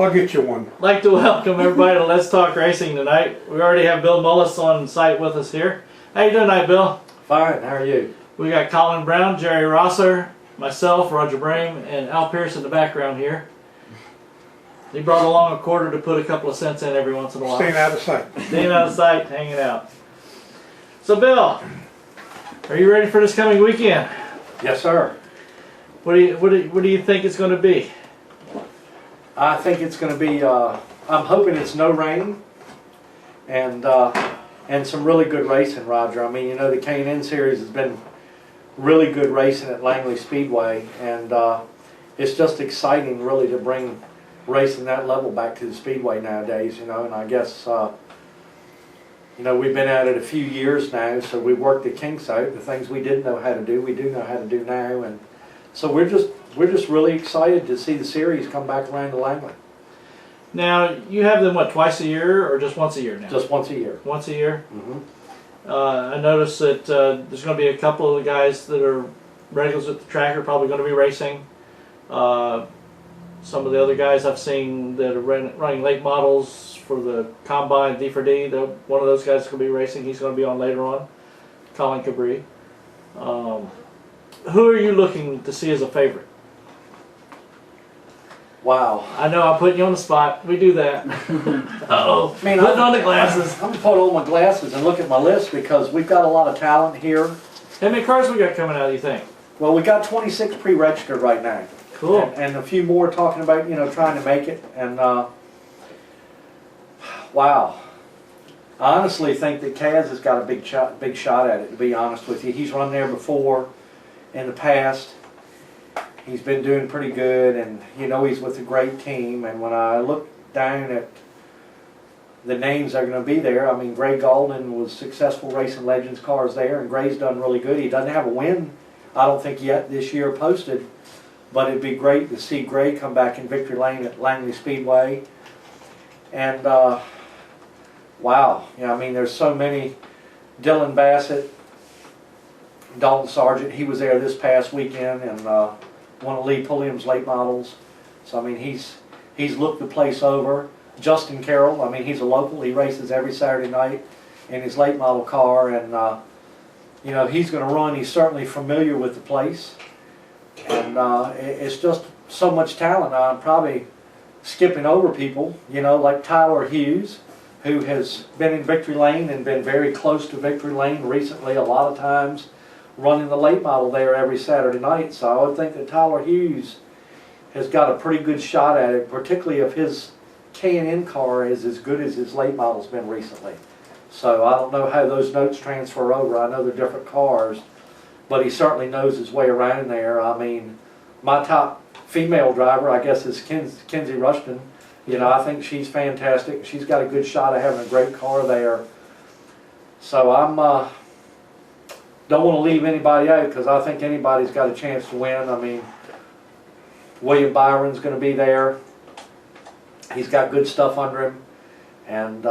I'll get you one. I'd like to welcome everybody to Let's Talk Racing tonight. We already have Bill Mullis on site with us here. How you doing tonight, Bill? Fine, how are you? We got Collin Brown, Gerry Rosser, myself, Roger Brehm, and Al Pearce in the background here. He brought along a quarter to put a couple of cents in every once in a while. Staying out of sight. Staying out of sight, hanging out. So, Bill, are you ready for this coming weekend? Yes, sir. What do you think it's going to be? I think it's going to be, I'm hoping it's no rain and some really good racing, Roger. I mean, you know, the K&N Series has been really good racing at Langley Speedway, and it's just exciting really to bring racing that level back to the Speedway nowadays, you know, and I guess, you know, we've been at it a few years now, so we worked the kinks out. The things we didn't know how to do, we do know how to do now, and so we're just really excited to see the series come back around to Langley. Now, you have them, what, twice a year or just once a year now? Just once a year. Once a year? Mm-hmm. I noticed that there's going to be a couple of the guys that are regulars at the track are probably going to be racing. Some of the other guys I've seen that are running late models for the Combine D4D, one of those guys is going to be racing. He's going to be on later on, Collin Cabre. Who are you looking to see as a favorite? Wow. I know I'm putting you on the spot. We do that. Uh-oh. I mean, putting on the glasses. I'm going to put on my glasses and look at my list because we've got a lot of talent here. How many cars we got coming out, do you think? Well, we got 26 pre-registered right now. Cool. And a few more talking about, you know, trying to make it. And, wow. I honestly think that Kaz has got a big shot at it, to be honest with you. He's run there before in the past. He's been doing pretty good, and you know he's with a great team. And when I look down at the names that are going to be there, I mean, Gray Golden was successful racing Legends cars there, and Gray's done really good. He doesn't have a win, I don't think, yet this year posted, but it'd be great to see Gray come back in victory lane at Langley Speedway. And wow, yeah, I mean, there's so many. Dylan Bassett, Dalton Sargent, he was there this past weekend, and one of Lee Pulliam's late models. So I mean, he's looked the place over. Justin Carroll, I mean, he's a local. He races every Saturday night in his late model car, and you know, he's going to run. He's certainly familiar with the place, and it's just so much talent. I'm probably skipping over people, you know, like Tyler Hughes, who has been in victory lane and been very close to victory lane recently, a lot of times, running the late model there every Saturday night. So I would think that Tyler Hughes has got a pretty good shot at it, particularly if his K&N car is as good as his late model's been recently. So I don't know how those notes transfer over. I know they're different cars, but he certainly knows his way around there. I mean, my top female driver, I guess, is Kinsey Rushton. You know, I think she's fantastic. She's got a good shot of having a great car there. So I'm don't want to leave anybody out because I think anybody's got a chance to win. I mean, William Byron's going to be there. He's got good stuff under him, and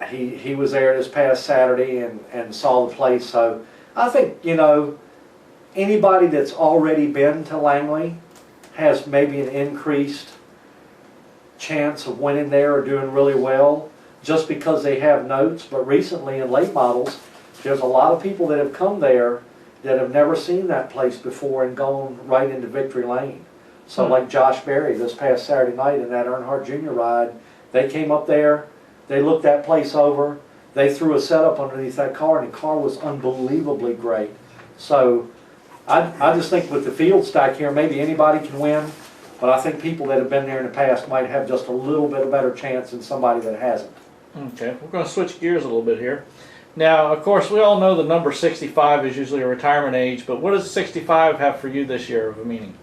he was there this past Saturday and saw the place. So I think, you know, anybody that's already been to Langley has maybe an increased chance of winning there or doing really well just because they have notes. But recently in late models, there's a lot of people that have come there that have never seen that place before and gone right into victory lane. So like Josh Berry this past Saturday night in that Earnhardt Jr. ride, they came up there, they looked that place over, they threw a setup underneath that car, and the car was unbelievably great. So I just think with the field stack here, maybe anybody can win, but I think people that have been there in the past might have just a little bit of better chance than somebody that hasn't. Okay, we're going to switch gears a little bit here. Now, of course, we all know the number 65 is usually a retirement age, but what does 65 have for you this year of a meaning?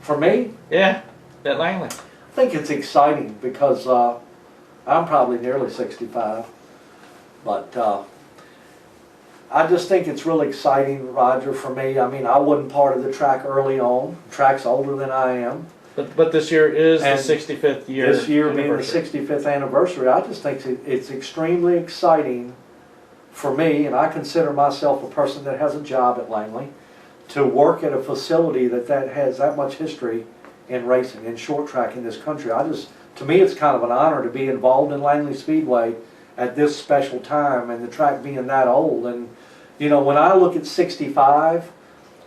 For me? Yeah, at Langley. I think it's exciting because I'm probably nearly 65, but I just think it's really exciting, Roger, for me. I mean, I wasn't part of the track early on. The track's older than I am. But this year is the 65th year. This year being the 65th anniversary, I just think it's extremely exciting for me, and I consider myself a person that has a job at Langley, to work at a facility that has that much history in racing, in short track in this country. To me, it's kind of an honor to be involved in Langley Speedway at this special time, and the track being that old. And you know, when I look at 65,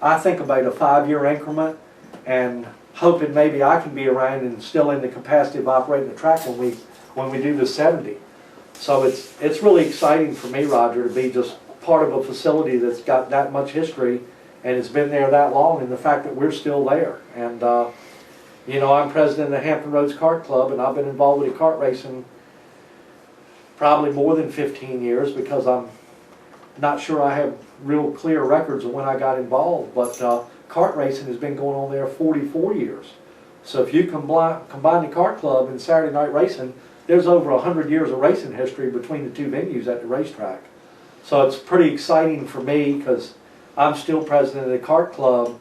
I think about a 5-year increment, and hoping maybe I can be around and still in the capacity of operating the track when we do the 70. So it's really exciting for me, Roger, to be just part of a facility that's got that much history and it's been there that long, and the fact that we're still there. And you know, I'm president of the Hampton Roads Kart Club, and I've been involved with kart racing probably more than 15 years, because I'm not sure I have real clear records of when I got involved, but kart racing has been going on there 44 years. So if you combine the kart club and Saturday night racing, there's over 100 years of racing history between the two venues at the racetrack. So it's pretty exciting for me, because I'm still president of the kart club,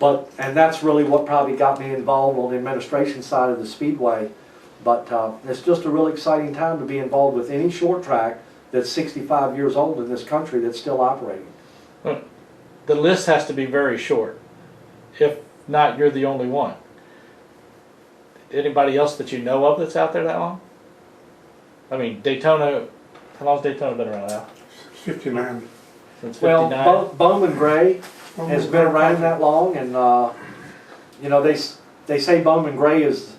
and that's really what probably got me involved on the administration side of the speedway. But it's just a really exciting time to be involved with any short track that's 65 years old in this country that's still operating. The list has to be very short. If not, you're the only one. Anybody else that you know of that's out there that long? I mean, Daytona, how long's Daytona been around now? 59. Since 59? Well, Bowman Gray has been around that long, and you know, they say Bowman Gray is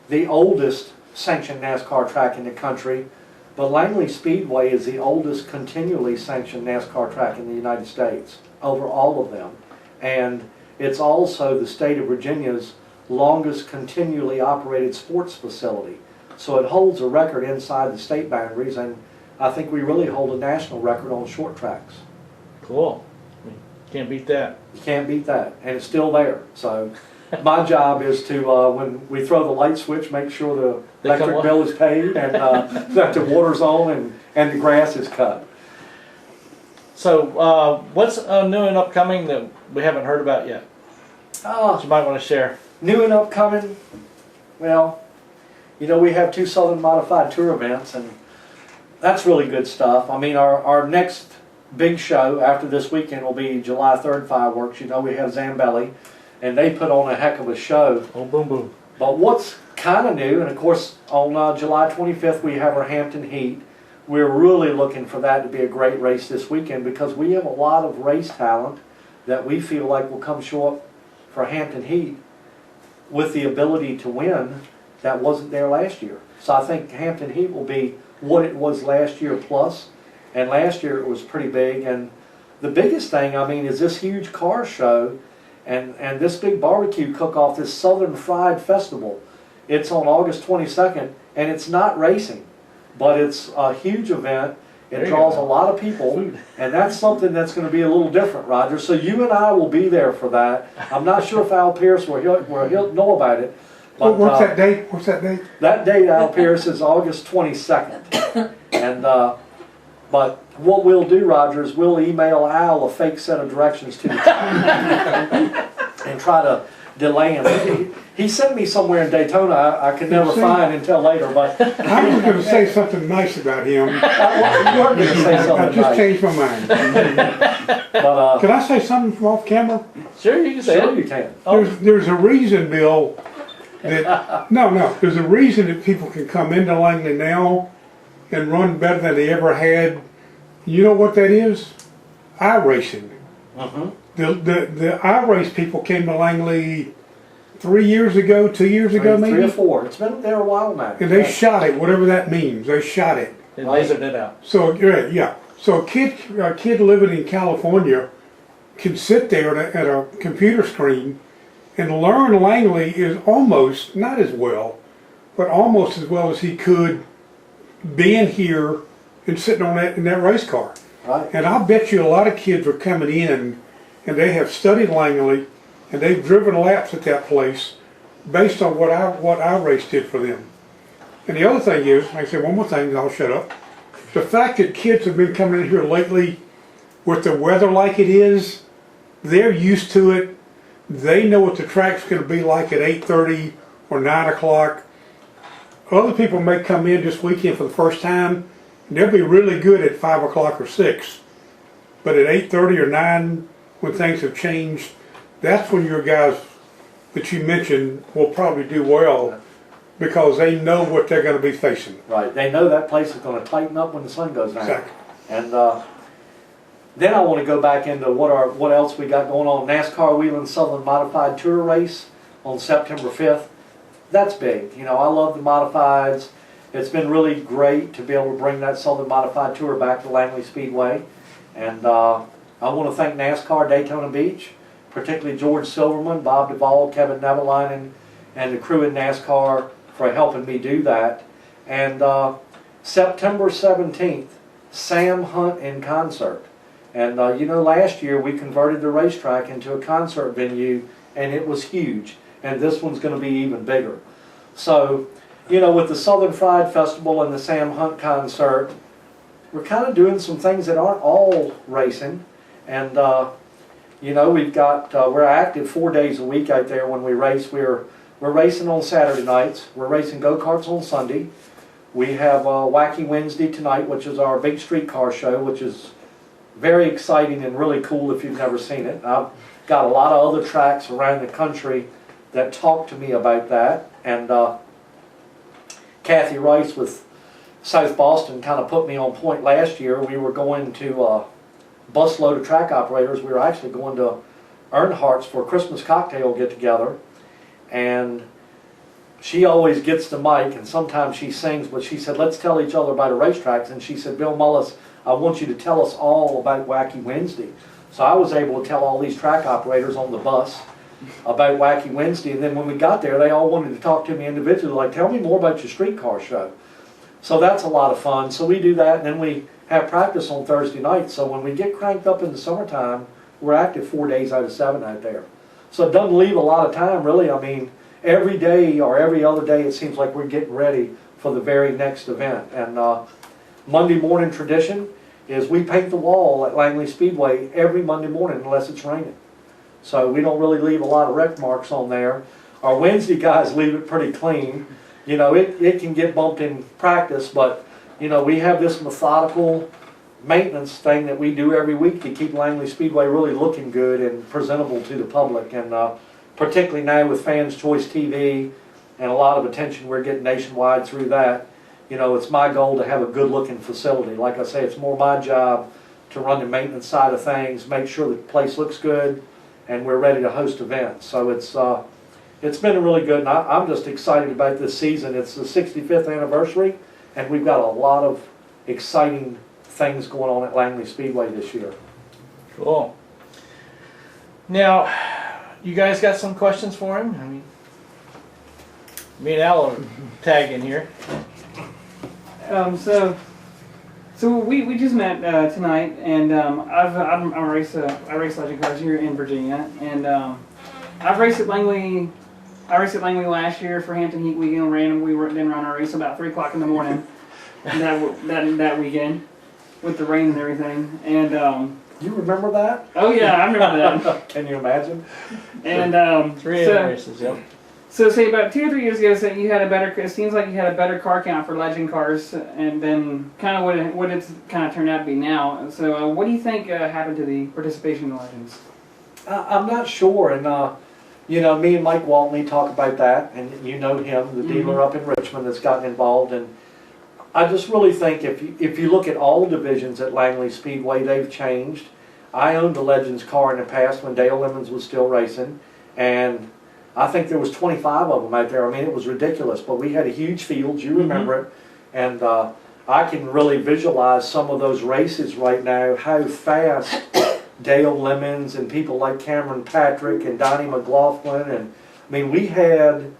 the oldest sanctioned NASCAR track in the country, but Langley Speedway is the oldest continually sanctioned NASCAR track in the United States, over all of them. And it's also the state of Virginia's longest continually operated sports facility. So it holds a record inside the state boundaries, and I think we really hold a national record on short tracks. Cool. Can't beat that. You can't beat that, and it's still there. So my job is to, when we throw the light switch, make sure the electric bill is paid, and that the water's on and the grass is cut. So what's new and upcoming that we haven't heard about yet that you might want to share? New and upcoming, well, you know, we have 2 Southern Modified Tour events, and that's really good stuff. I mean, our next big show after this weekend will be July 3rd fireworks. You know, we have Zambelli, and they put on a heck of a show. Oh, boom, boom. But what's kind of new, and of course on July 25th we have our Hampton Heat. We're really looking for that to be a great race this weekend, because we have a lot of race talent that we feel like will come show up for Hampton Heat with the ability to win that wasn't there last year. So I think Hampton Heat will be what it was last year plus, and last year it was pretty big. And the biggest thing, I mean, is this huge car show and this big barbecue cook-off, this Southern Fried Festival. It's on August 22nd, and it's not racing, but it's a huge event. It draws a lot of people, and that's something that's going to be a little different, Roger. So you and I will be there for that. I'm not sure if Al Pearce will he'll know about it. But, What's that date? What's that date? That date, Al Pearce, is August 22nd. And but what we'll do, Roger, is we'll email Al a fake set of directions to the track and try to delay him. He sent me somewhere in Daytona I could never find until later. But I was going to say something nice about him. you were going to say something I just nice. changed my mind. But, Can I say something from off camera? Sure, you can say sure it. you can. There's a reason, Bill, that there's a reason that people can come into Langley now and run better than they ever had. You know what that is? iRacing. The iRace people came to Langley 3 years ago, 2 years ago, maybe? 3 or 4. It's been there a while now. And they shot it, whatever that means. They shot it. And lasered it out. So yeah. So a kid living in California can sit there at a computer screen and learn Langley is almost, not as well, but almost as well as he could being here and sitting on in that race car. Right. And I bet you a lot of kids are coming in and they have studied Langley and they've driven laps at that place based on what iRace did for them. And the other thing is, I say one more thing and I'll shut up. The fact that kids have been coming in here lately with the weather like it is, they're used to it. They know what the track's going to be like at 8:30 or 9 o'clock. Other people may come in this weekend for the first time, and they'll be really good at 5 o'clock or 6. But at 8:30 or 9, when things have changed, that's when your guys that you mentioned will probably do well because they know what they're going to be facing. Right, they know that place is going to tighten up when the sun goes down. Exactly. And then I want to go back into what else we got going on. NASCAR Wheeling Southern Modified Tour Race on September 5th. That's big. You know, I love the modifieds. It's been really great to be able to bring that Southern Modified Tour back to Langley Speedway. And I want to thank NASCAR Daytona Beach, particularly George Silverman, Bob Duvall, Kevin Nevelainen, and the crew in NASCAR for helping me do that. And September 17th, Sam Hunt in concert. And you know, last year we converted the racetrack into a concert venue, and it was huge. And this one's going to be even bigger. So, you know, with the Southern Fried Festival and the Sam Hunt concert, we're kind of doing some things that aren't all racing. And, you know, we're active 4 days a week out there when we race. We're racing on Saturday nights. We're racing go-karts on Sunday. We have Wacky Wednesday tonight, which is our big streetcar show, which is very exciting and really cool if you've never seen it. I've got a lot of other tracks around the country that talk to me about that. And Kathy Rice with South Boston kind of put me on point last year. We were going to busload of track operators. We were actually going to Earnhardt's for a Christmas cocktail get-together. And she always gets the mic, and sometimes she sings, but she said, let's tell each other about the racetracks. And she said, Bill Mullis, I want you to tell us all about Wacky Wednesday. So I was able to tell all these track operators on the bus about Wacky Wednesday. And then when we got there, they all wanted to talk to me individually, like, tell me more about your streetcar show. So that's a lot of fun. So we do that, and then we have practice on Thursday night. So when we get cranked up in the summertime, we're active 4 days out of 7 out there. So it doesn't leave a lot of time, really. I mean, every day or every other day, it seems like we're getting ready for the very next event. And Monday morning tradition is we paint the wall at Langley Speedway every Monday morning unless it's raining. So we don't really leave a lot of wreck marks on there. Our Wednesday guys leave it pretty clean. You know, it can get bumped in practice, but, you know, we have this methodical maintenance thing that we do every week to keep Langley Speedway really looking good and presentable to the public. And particularly now with Fans Choice TV and a lot of attention we're getting nationwide through that, you know, it's my goal to have a good looking facility. Like I say, it's more my job to run the maintenance side of things, make sure the place looks good, and we're ready to host events. So it's been really good, and I'm just excited about this season. It's the 65th anniversary, and we've got a lot of exciting things going on at Langley Speedway this year. Cool. Now, you guys got some questions for him? I mean, me and Al are tag in here. So we just met tonight, and I race legend cars here in Virginia, and I've raced at Langley. I raced at Langley last year for Hampton Heat Weekend. We didn't run our race about 3 o'clock in the morning that weekend with the rain and everything. And You remember that? oh yeah, I remember that. Can you imagine? And 3 races, yep. So say about 2 or 3 years ago, so you had a better. It seems like you had a better car count for legend cars, and then kind of what it's kind of turned out to be now. So what do you think happened to the participation in the legends? I'm not sure, and you know, me and Mike Waltney talk about that, and you know him, the dealer up in Richmond that's gotten involved, and I just really think if you look at all divisions at Langley Speedway, they've changed. I owned a Legends car in the past when Dale Lemons was still racing, and I think there was 25 of them out there. I mean, it was ridiculous, but we had a huge field. You remember it, and I can really visualize some of those races right now. How fast Dale Lemons and people like Cameron Patrick and Donnie McLaughlin, and I mean, we had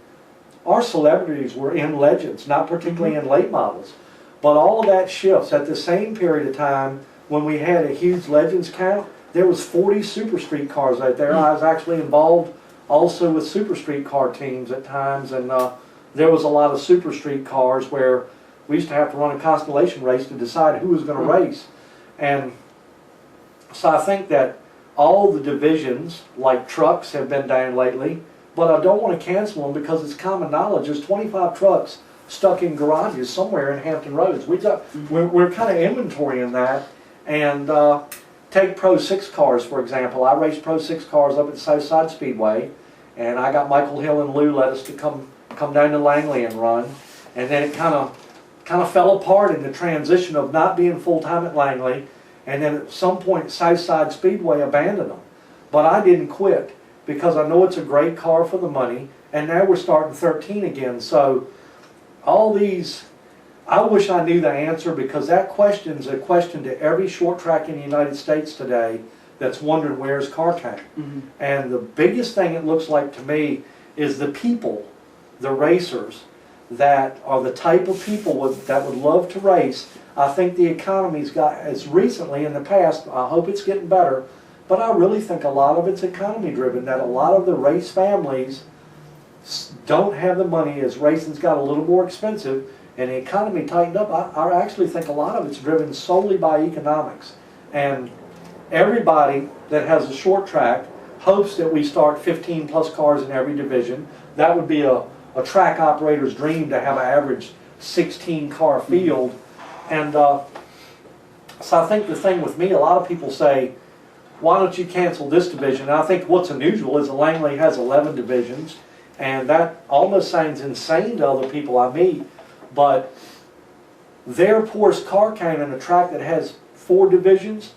our celebrities were in Legends, not particularly in late models, but all of that shifts at the same period of time when we had a huge Legends count. There was 40 Super Street cars out there. I was actually involved also with Super Street car teams at times, and there was a lot of Super Street cars where we used to have to run a constellation race to decide who was going to race. And so I think that all the divisions, like trucks, have been down lately, but I don't want to cancel them because it's common knowledge. There's 25 trucks stuck in garages somewhere in Hampton Roads. We're kind of inventorying that. And take Pro 6 cars, for example. I race Pro 6 cars up at Southside Speedway, And I got Michael Hill and Lou let us to come down to Langley and run. And then it kind of fell apart in the transition of not being full-time at Langley. And then at some point, Southside Speedway abandoned them. But I didn't quit because I know it's a great car for the money. And now we're starting 13 again. So all these, I wish I knew the answer, because that question is a question to every short track in the United States today that's wondering where's car count. And the biggest thing it looks like to me is the people, the racers, that are the type of people that would love to race. I think the economy's got, as recently in the past, I hope it's getting better, but I really think a lot of it's economy driven, that a lot of the race families don't have the money as racing's got a little more expensive and the economy tightened up. I actually think a lot of it's driven solely by economics. And everybody that has a short track hopes that we start 15 plus cars in every division. That would be a track operator's dream, to have an average 16 car field. And so I think the thing with me, a lot of people say, why don't you cancel this division? And I think what's unusual is that Langley has 11 divisions, and that almost sounds insane to other people I meet, but their poorest car count in a track that has 4 divisions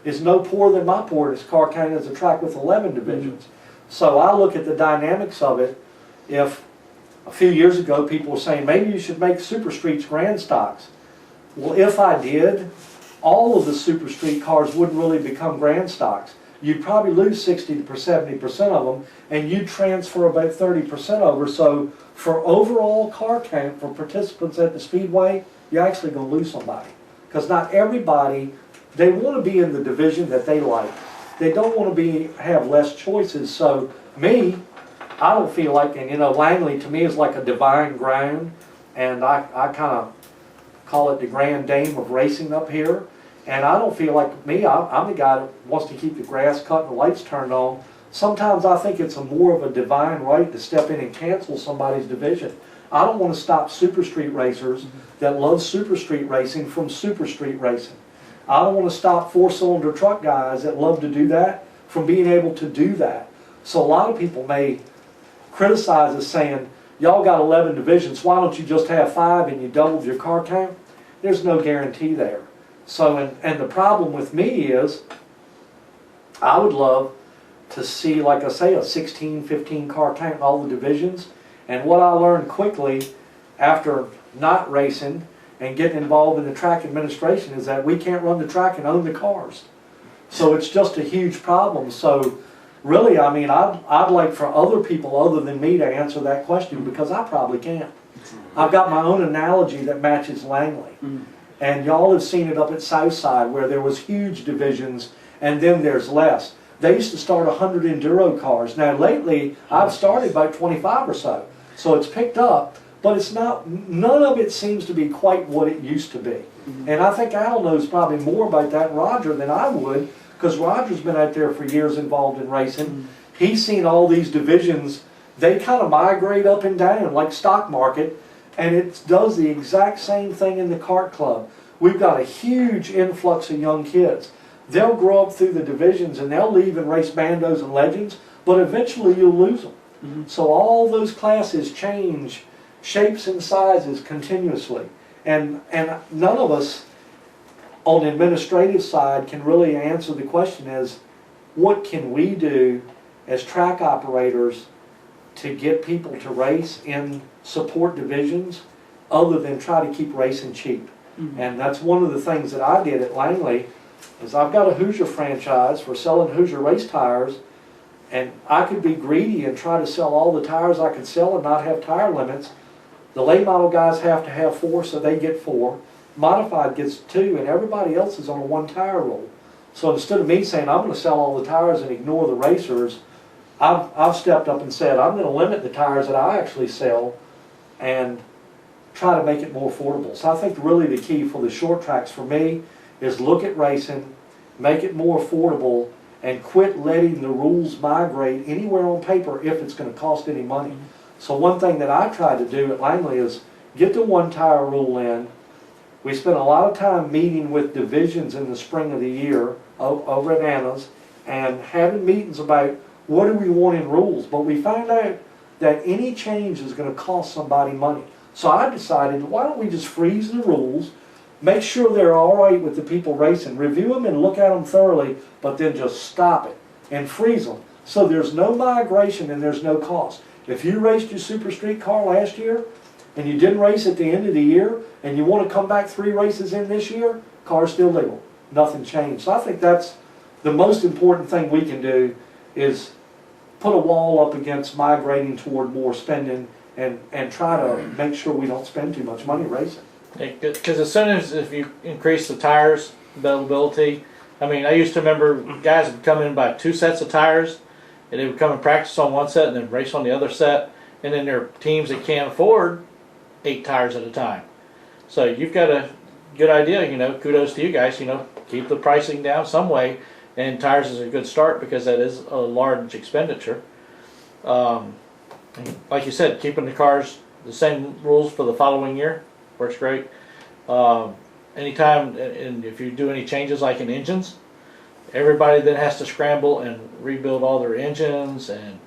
is no poorer than my poorest car count as a track with 11 divisions. So I look at the dynamics of it. If a few years ago people were saying maybe you should make super streets grand stocks, well, if I did, all of the super street cars wouldn't really become grand stocks. You'd probably lose 60 to 70% of them, and you'd transfer about 30% over. So for overall car count for participants at the Speedway, you're actually going to lose somebody. Because not everybody, they want to be in the division that they like. They don't want to have less choices. So me, I don't feel like, and you know, Langley to me is like a divine ground, and I kind of call it the grand dame of racing up here. And I don't feel like me, I'm the guy that wants to keep the grass cut and the lights turned on. Sometimes I think it's more of a divine right to step in and cancel somebody's division. I don't want to stop super street racers that love super street racing from super street racing. I don't want to stop 4-cylinder truck guys that love to do that from being able to do that. So a lot of people may criticize us saying, y'all got 11 divisions, why don't you just have 5 and you doubled your car count? There's no guarantee there. So, and the problem with me is, I would love to see, like I say, a 16, 15 car count in all the divisions. And what I learned quickly after not racing and getting involved in the track administration is that we can't run the track and own the cars. So it's just a huge problem. So really, I mean, I'd like for other people other than me to answer that question, because I probably can't. I've got my own analogy that matches Langley. And y'all have seen it up at Southside where there was huge divisions and then there's less. They used to start 100 enduro cars. Now lately, I've started about 25 or so. So it's picked up, but it's not, none of it seems to be quite what it used to be. And I think Al knows probably more about that, Roger, than I would, because Roger's been out there for years involved in racing. He's seen all these divisions, they kind of migrate up and down like stock market. And it does the exact same thing in the kart club. We've got a huge influx of young kids. They'll grow up through the divisions and they'll leave and race bandos and legends, but eventually you'll lose them. So all those classes change shapes and sizes continuously. And none of us on the administrative side can really answer the question is, what can we do as track operators to get people to race in support divisions other than try to keep racing cheap? And that's one of the things that I did at Langley, is I've got a Hoosier franchise for selling Hoosier race tires, and I could be greedy and try to sell all the tires I could sell and not have tire limits. The late model guys have to have 4, so they get 4. Modified gets 2, and everybody else is on a 1 tire rule. So instead of me saying I'm going to sell all the tires and ignore the racers, I've stepped up and said I'm going to limit the tires that I actually sell and try to make it more affordable. So I think really the key for the short tracks for me is look at racing, make it more affordable, and quit letting the rules migrate anywhere on paper if it's going to cost any money. So one thing that I tried to do at Langley is get the 1 tire rule in. We spent a lot of time meeting with divisions in the spring of the year over at Anna's and having meetings about what do we want in rules? But we found out that any change is going to cost somebody money. So I decided, why don't we just freeze the rules, make sure they're all right with the people racing, review them and look at them thoroughly, but then just stop it and freeze them. So there's no migration and there's no cost. If you raced your Super Street car last year and you didn't race at the end of the year and you want to come back 3 races in this year, car's still legal. Nothing changed. So I think that's the most important thing we can do, is put a wall up against migrating toward more spending and try to make sure we don't spend too much money racing. Because as soon as if you increase the tires availability, I mean, I used to remember guys would come in and buy 2 sets of tires, and they would come and practice on one set and then race on the other set, and then there are teams that can't afford 8 tires at a time. So you've got a good idea, you know, kudos to you guys, you know, keep the pricing down some way, and tires is a good start because that is a large expenditure. Like you said, keeping the cars the same rules for the following year works great. Anytime, and if you do any changes like in engines, everybody then has to scramble and rebuild all their engines, and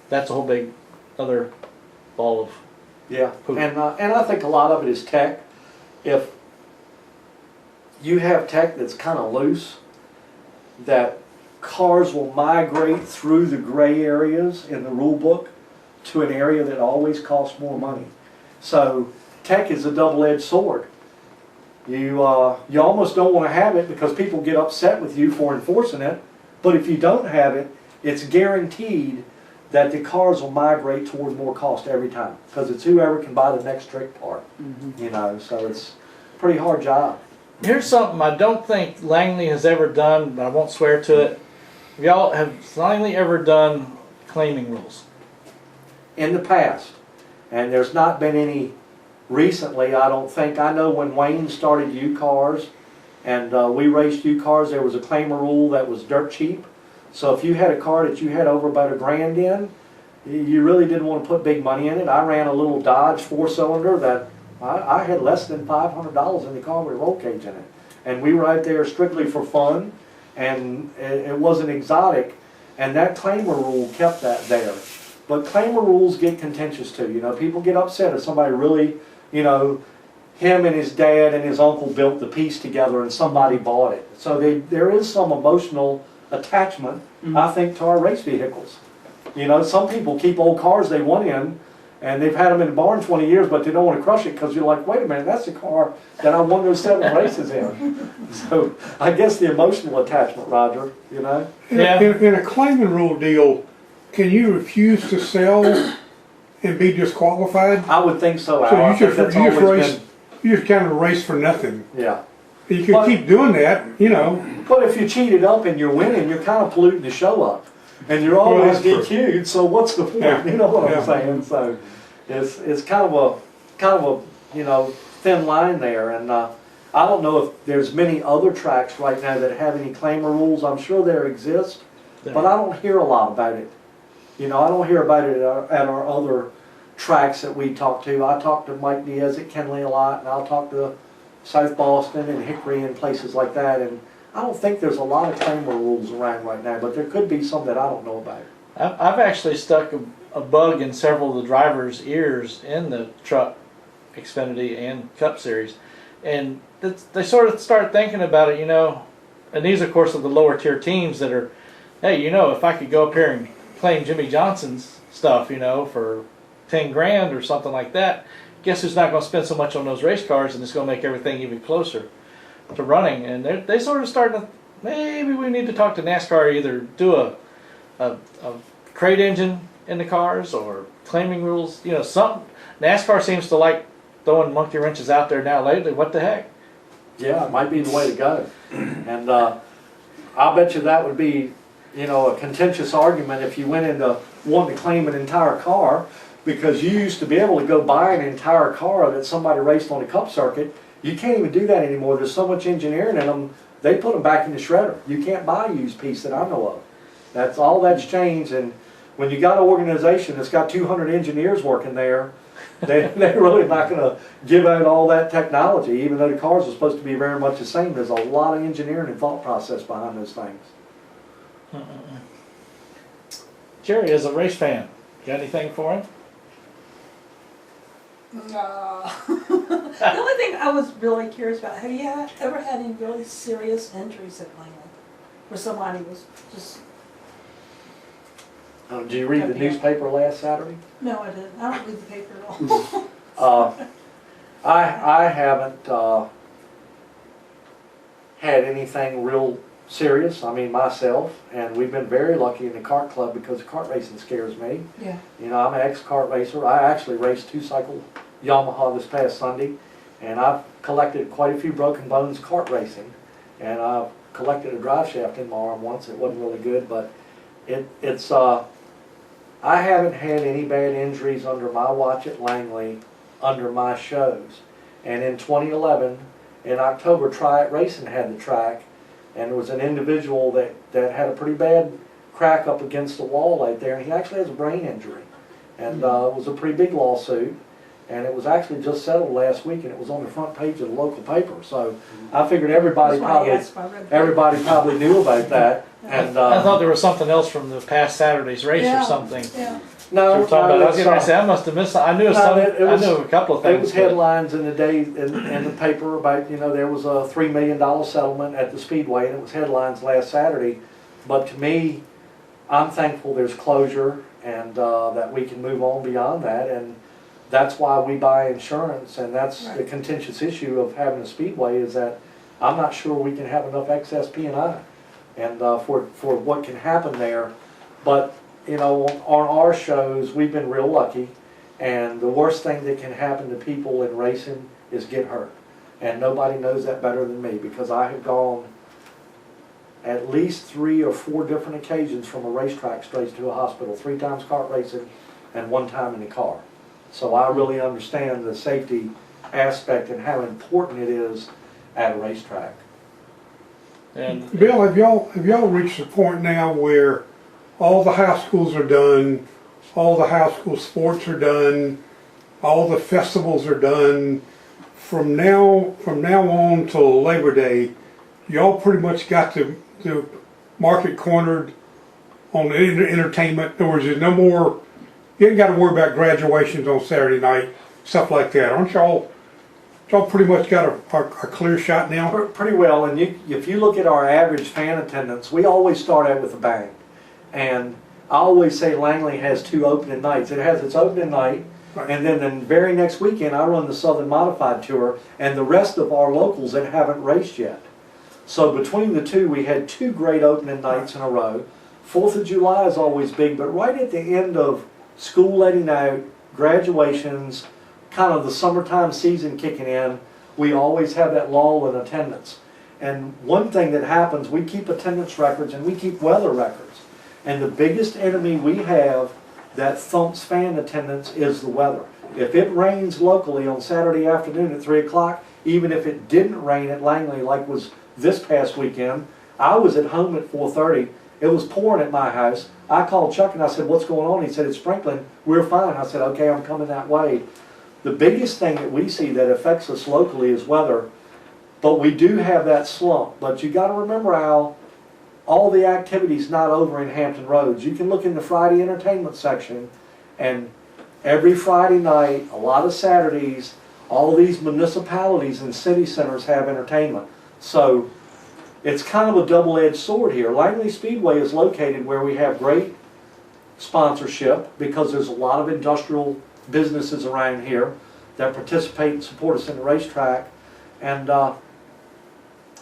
that's a whole big other ball of poop. And I think a lot of it is tech. If you have tech that's kind of loose, that cars will migrate through the gray areas in the rule book to an area that always costs more money. So tech is a double-edged sword. You almost don't want to have it because people get upset with you for enforcing it, but if you don't have it, it's guaranteed that the cars will migrate toward more cost every time, because it's whoever can buy the next trick part. You know, so it's a pretty hard job. Here's something I don't think Langley has ever done, but I won't swear to it. Y'all have Langley ever done claiming rules? In the past, and there's not been any recently, I don't think. I know when Wayne started U cars and we raced U cars, there was a claimer rule that was dirt cheap. So if you had a car that you had over about $1,000 in, you really didn't want to put big money in it. I ran a little Dodge 4-cylinder that I had less than $500 in the car with a roll cage in it, and we were out there strictly for fun, and it wasn't exotic, and that claimer rule kept that there. But claimer rules get contentious too. You know, people get upset if somebody really, you know, him and his dad and his uncle built the piece together and somebody bought it. So there is some emotional attachment, I think, to our race vehicles. You know, some people keep old cars they want in, and they've had them in the barn 20 years, but they don't want to crush it because you're like, wait a minute, that's the car that I won those 7 races in. So I guess the emotional attachment, Roger, you know? Yeah. In a claiming rule deal, can you refuse to sell and be disqualified? I would think so, Al. So I you think just that's always been- you just kind of race for nothing. Yeah. You could keep doing that, you know. But if you cheated up and you're winning, you're kind of polluting the show up. And you're always Well, that's DQ'd, so what's the point? Yeah. You know what Yeah. I'm saying? So it's kind of a you know, thin line there. And I don't know if there's many other tracks right now that have any claimer rules. I'm sure there exist, but I don't hear a lot about it. You know, I don't hear about it at our other tracks that we talk to. I talk to Mike Diaz at Kenley a lot, and I'll talk to South Boston and Hickory and places like that. And I don't think there's a lot of claimer rules around right now, but there could be some that I don't know about. I've actually stuck a bug in several of the drivers' ears in the truck Xfinity and Cup Series, and they sort of start thinking about it, you know. And these, of course, are the lower tier teams that are, hey, you know, if I could go up here and claim Jimmy Johnson's stuff, you know, for 10 grand or something like that, guess who's not going to spend so much on those race cars, and it's going to make everything even closer to running. And they sort of starting to, maybe we need to talk to NASCAR, either do a crate engine in the cars or claiming rules, you know, something. NASCAR seems to like throwing monkey wrenches out there now lately. What the heck? Yeah, it might be the way to go. And I bet you that would be, you know, a contentious argument if you went into wanting to claim an entire car, because you used to be able to go buy an entire car that somebody raced on a cup circuit. You can't even do that anymore. There's so much engineering in them, they put them back in the shredder. You can't buy a used piece that I know of. That's all that's changed. And when you got an organization that's got 200 engineers working there, they're really not going to give out all that technology, even though the cars are supposed to be very much the same. There's a lot of engineering and thought process behind those things. Gerry, as a race fan, got anything for him? The only thing I was really curious about, have you ever had any really serious injuries at Langley? Where somebody was just, Did you read the newspaper last Saturday? no, I didn't. I don't read the paper at all. I haven't had anything real serious. I mean, myself, and we've been very lucky in the kart club because kart racing scares me. Yeah. You know, I'm an ex-kart racer. I actually raced two-cycle Yamaha this past Sunday, and I've collected quite a few broken bones kart racing, and I've collected a drive shaft in my arm once. It wasn't really good, but it's I haven't had any bad injuries under my watch at Langley, under my shows. And in 2011, in October, Try It Racing had the track, and there was an individual that had a pretty bad crack up against the wall right there, and he actually has a brain injury. And it was a pretty big lawsuit, and it was actually just settled last week, and it was on the front page of the local paper. So I figured everybody That's why I probably asked if I read the paper. everybody probably knew about that. And I thought there was something else from the past Saturday's race Yeah. or something. Yeah. no, So we're talking about, I was it's, going to say, I must have missed. I knew No, some. it was- I knew a couple of There things. was but- headlines in the day in the paper about, you know, there was a $3 million settlement at the Speedway, and it was headlines last Saturday. But to me, I'm thankful there's closure and that we can move on beyond that, and that's why we buy insurance, and that's the Right. contentious issue of having a Speedway is that I'm not sure we can have enough excess P&I and for what can happen there. But you know, on our shows, we've been real lucky, and the worst thing that can happen to people in racing is get hurt. And nobody knows that better than me, because I have gone at least 3 or 4 different occasions from a racetrack straight to a hospital, 3 times kart racing and 1 time in the car. So I really understand the safety aspect and how important it is at a racetrack. And Bill, have y'all reached the point now where all the high schools are done, all the high school sports are done, all the festivals are done? From now on till Labor Day, y'all pretty much got the market cornered on the entertainment. In other words, there's no more. You ain't got to worry about graduations on Saturday night, stuff like that. Aren't y'all pretty much got a clear shot now? Pretty well, and if you look at our average fan attendance, we always start out with a bang. And I always say Langley has 2 opening nights. It has its opening night, Right. and then the very next weekend I run the Southern Modified Tour, and the rest of our locals that haven't raced yet. So between the two, we had 2 great opening nights in a row. 4th of July is always big, but right at the end of school letting out, graduations, kind of the summertime season kicking in, we always have that lull in attendance. And one thing that happens, we keep attendance records and we keep weather records. And the biggest enemy we have that thumps fan attendance is the weather. If it rains locally on Saturday afternoon at 3 o'clock, even if it didn't rain at Langley like was this past weekend, I was at home at 4:30. It was pouring at my house. I called Chuck and I said, "What's going on?" He said, "It's sprinkling." We're fine. I said, "Okay, I'm coming that way." The biggest thing that we see that affects us locally is weather, but we do have that slump. But you got to remember, Al, all the activity's not over in Hampton Roads. You can look in the Friday entertainment section, and every Friday night, a lot of Saturdays, all these municipalities and city centers have entertainment. So it's kind of a double-edged sword here. Langley Speedway is located where we have great sponsorship, because there's a lot of industrial businesses around here that participate and support us in the racetrack. And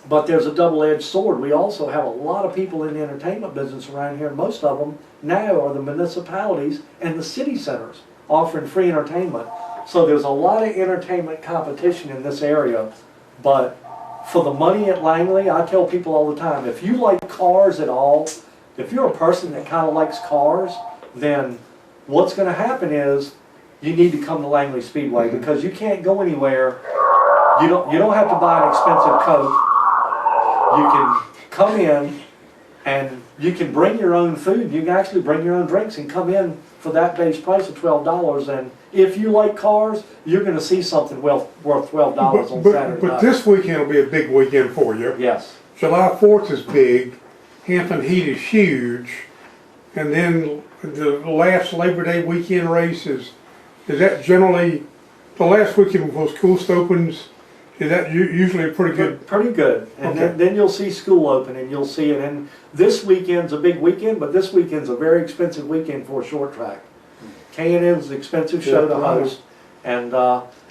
but there's a double-edged sword. We also have a lot of people in the entertainment business around here. Most of them now are the municipalities and the city centers offering free entertainment. So there's a lot of entertainment competition in this area. But for the money at Langley, I tell people all the time, if you like cars at all, if you're a person that kind of likes cars, then what's going to happen is you need to come to Langley Speedway, because you can't go anywhere. You don't have to buy an expensive coat. You can come in and you can bring your own food. You can actually bring your own drinks and come in for that base price of $12. And if you like cars, you're going to see something worth $12 on Saturday But night. this weekend will be a big weekend for you. Yes. July 4th is big. Hampton Heat is huge. and then the last Labor Day weekend race is that generally the last weekend before school opens? Is that usually a pretty good? Pretty good. And Okay. then you'll see school open and you'll see it. And this weekend's a big weekend, but this weekend's a very expensive weekend for a short track. K&N's an expensive show to host. And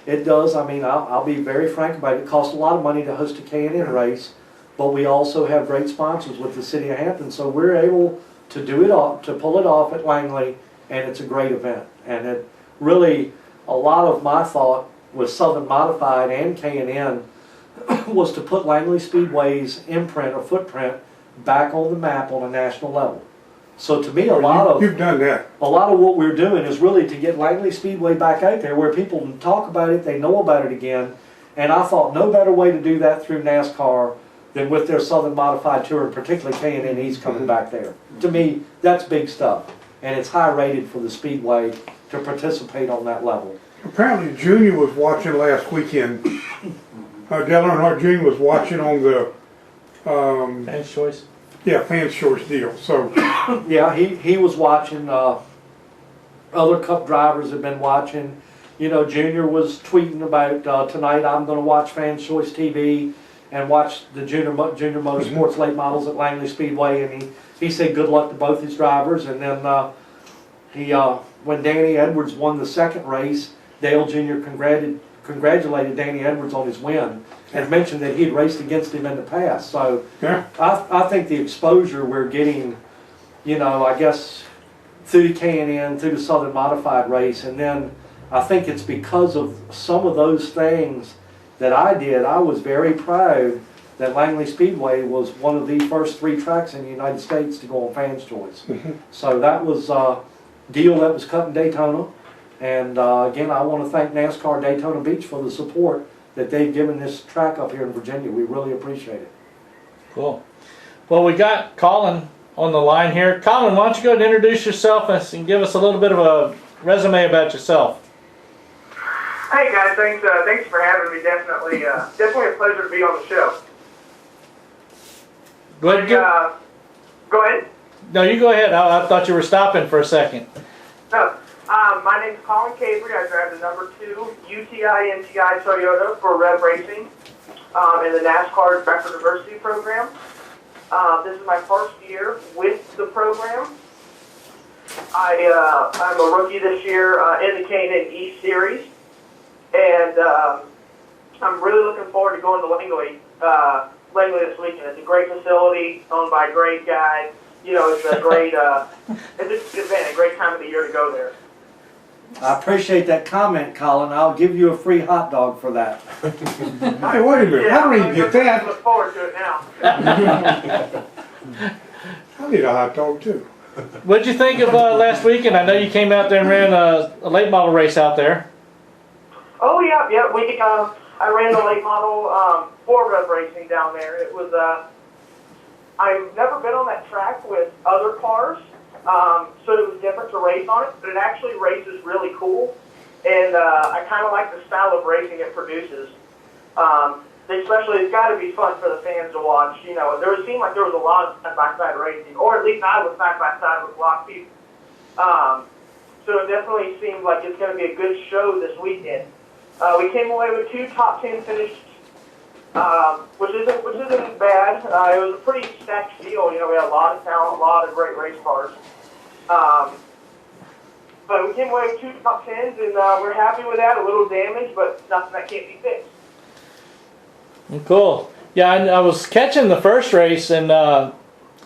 it does, I mean, I'll be very frank about it. It costs a lot of money to host a K&N race, but we also have great sponsors with the City of Hampton. So we're able to do it off, to pull it off at Langley, and it's a great event. And it really, a lot of my thought with Southern Modified and K&N was to put Langley Speedway's imprint or footprint back on the map on a national level. So to me, You've done that. a lot of what we're doing is really to get Langley Speedway back out there where people can talk about it, they know about it again. And I thought no better way to do that through NASCAR than with their Southern Modified Tour, and particularly K&N East coming back there. To me, that's big stuff. And it's high rated for the Speedway to participate on that level. Apparently Junior was watching last weekend. Dale Earnhardt Jr. was watching on the Fans' choice. Fans Choice deal. So Yeah, he was watching. Other Cup drivers have been watching. You know, Junior was tweeting about tonight I'm going to watch Fans Choice TV and watch the Junior Motorsports late models at Langley Speedway. And he said good luck to both his drivers. And then when Danny Edwards won the second race, Dale Jr. congratulated Danny Edwards on his win and mentioned that he had raced against him in the past. So yeah, I think the exposure we're getting, you know, I guess through the K&N, through the Southern Modified race, and then I think it's because of some of those things that I did. I was very proud that Langley Speedway was one of the first 3 tracks in the United States to go on Fans Choice. So that was a deal that was cut in Daytona. And again, I want to thank NASCAR Daytona Beach for the support that they've given this track up here in Virginia. We really appreciate it. Cool. Well, we got Collin on the line here. Collin, why don't you go ahead and introduce yourself and give us a little bit of a resume about yourself. Hey guys, thanks for having me. Definitely a pleasure to be on the show. Go ahead. Go ahead. No, you go ahead. I thought you were stopping for a second. No, my name's Collin Cabre. I drive the number 2 UTI NTI Toyota for Rev Racing in the NASCAR Driver Diversity Program. This is my first year with the program. I'm a rookie this year in the K&N East Series, and I'm really looking forward to going to Langley this weekend. It's a great facility owned by a great guy. You know, it's a great it's a good event, a great time of the year to go there. I appreciate that comment, Collin. I'll give you a free hot dog for that. hey, wait a minute. Yeah, I don't even get that. I look forward to it now. I need a hot dog too. What'd you think of last weekend? I know you came out there and ran a late model race out there. Oh yeah. I ran the late model for Rev Racing down there. It was I've never been on that track with other cars, so it was different to race on it. But it actually races really cool, and I kind of like the style of racing it produces. Especially, it's got to be fun for the fans to watch. You know, it seemed like there was a lot of side-by-side racing, or at least I was side-by-side with a lot of people. So it definitely seemed like it's going to be a good show this weekend. We came away with 2 top 10 finishes, which isn't bad. It was a pretty stacked field. You know, we had a lot of talent, a lot of great race cars. But we came away with 2 top 10s, and we're happy with that. A little damage, but nothing that can't be fixed. Cool. Yeah, I was catching the first race, and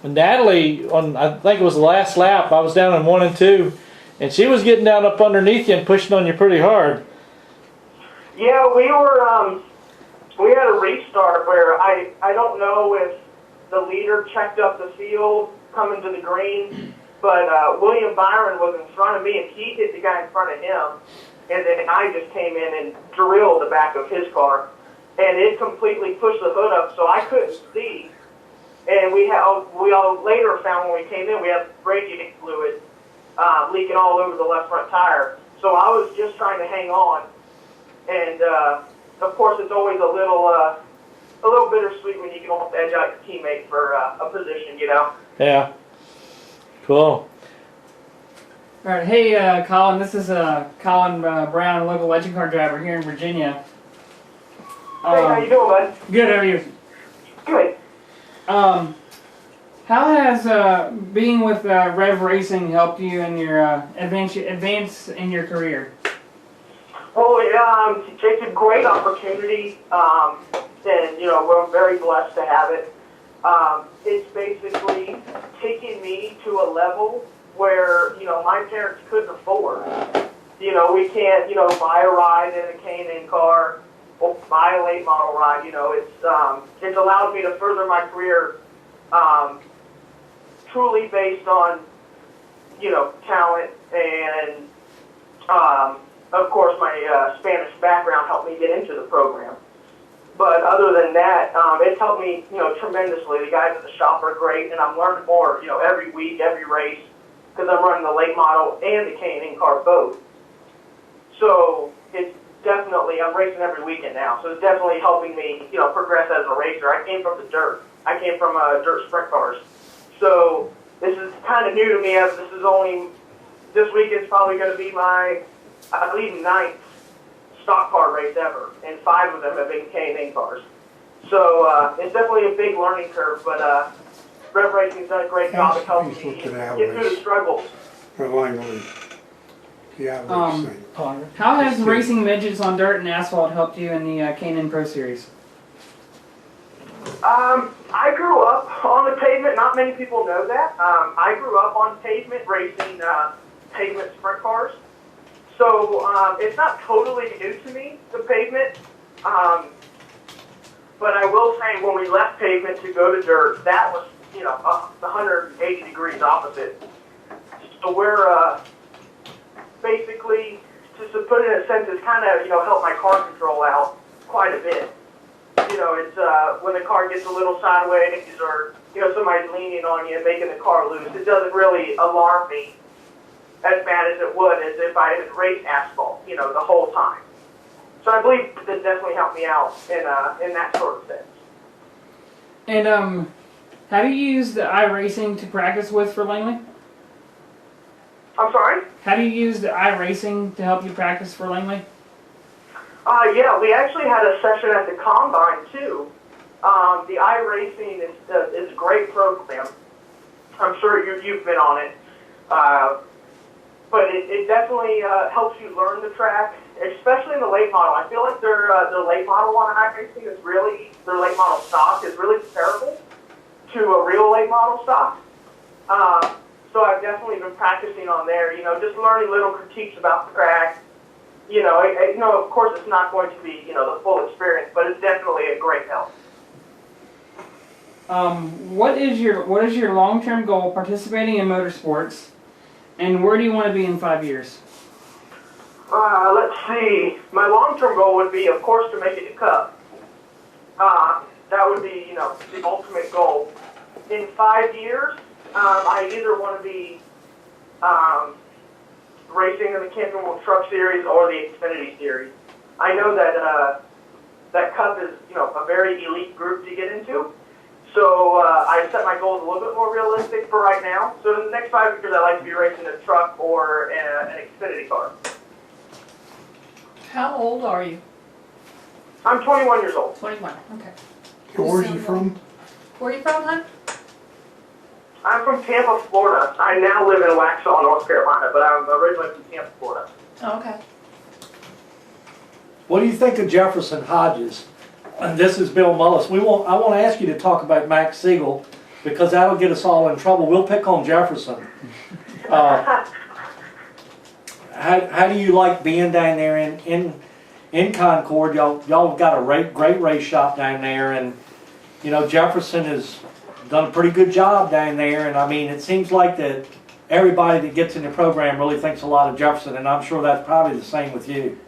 Natalie, I think it was the last lap, I was down in 1 and 2, and she was getting down up underneath you and pushing on you pretty hard. Yeah, we had a restart where I don't know if the leader checked up the field coming to the green, but William Byron was in front of me, and he hit the guy in front of him, and then I just came in and drilled the back of his car. And it completely pushed the hood up, so I couldn't see. And we all later found when we came in, we had braking fluid leaking all over the left front tire. So I was just trying to hang on. And of course, it's always a little bittersweet when you can almost edge out your teammate for a position, you know. Yeah. Cool. All right, hey, Collin. This is Collin Brown, local legend car driver here in Virginia. Hey, how you doing, bud? Good. How are you? Good. How has being with Rev Racing helped you in your advance in your career? Well, it's a great opportunity, and we're very blessed to have it. It's basically taking me to a level where my parents couldn't afford. We can't buy a ride in a K&N car or buy a late model ride. It's allowed me to further my career truly based on talent and of course my Spanish background helped me get into the program. But other than that, it's helped me tremendously. The guys at the shop are great, and I'm learning more every week, every race, because I'm running the late model and the K&N car both. So it's definitely, I'm racing every weekend now, so it's definitely helping me progress as a racer. I came from the dirt. I came from dirt sprint cars. So this is kind of new to me, as this weekend's probably going to be my, I believe, 9th stock car race ever, and 5 of them have been K&N cars. So it's definitely a big learning curve, but Rev Racing's done a great job of helping me get through the struggles. Langley. Yeah, How has racing midgets on dirt and asphalt helped you in the K&N Pro Series? I grew up on the pavement. Not many people know that. I grew up on pavement racing pavement sprint cars. So it's not totally new to me, the pavement. But I will say when we left pavement to go to dirt, that was 180 degrees opposite. So we're basically, to put it in a sense, it's kind of helped my car control out quite a bit. It's when the car gets a little sideways or somebody's leaning on you and making the car loose, it doesn't really alarm me as bad as it would as if I had raced asphalt, the whole time. So I believe that definitely helped me out in that sort of sense. And have you used the iRacing to practice with for Langley? I'm sorry? Have you used the iRacing to help you practice for Langley? Yeah, we actually had a session at the Combine too. The iRacing is a great program. I'm sure you've been on it. But it definitely helps you learn the track, especially in the late model. I feel like their late model on iRacing is really, their late model stock is really comparable to a real late model stock. So I've definitely been practicing on there, just learning little critiques about the track. Of course it's not going to be, the full experience, but it's definitely a great help. What is your long-term goal participating in motorsports, and where do you want to be in 5 years? Let's see. My long-term goal would be, of course, to make it to Cup. That would be, the ultimate goal. In 5 years, I either want to be racing in the Camping World Truck Series or the Xfinity Series. I know that that Cup is, a very elite group to get into. So I set my goals a little bit more realistic for right now. So in the next 5 years, I'd like to be racing a truck or an Xfinity car. How old are you? I'm 21 years old. 21, okay. Where's you from? Where are you from, hon? I'm from Tampa, Florida. I now live in Waxhaw, North Carolina, but I'm originally from Tampa, Florida. Oh, okay. What do you think of Jefferson Hodges? And this is Bill Mullis. I want to ask you to talk about Max Siegel because that'll get us all in trouble. We'll pick on Jefferson. How do you like being down there in Concord? Y'all have got a great race shop down there, and Jefferson has done a pretty good job down there. And I mean, it seems like that everybody that gets in the program really thinks a lot of Jefferson, and I'm sure that's probably the same with you.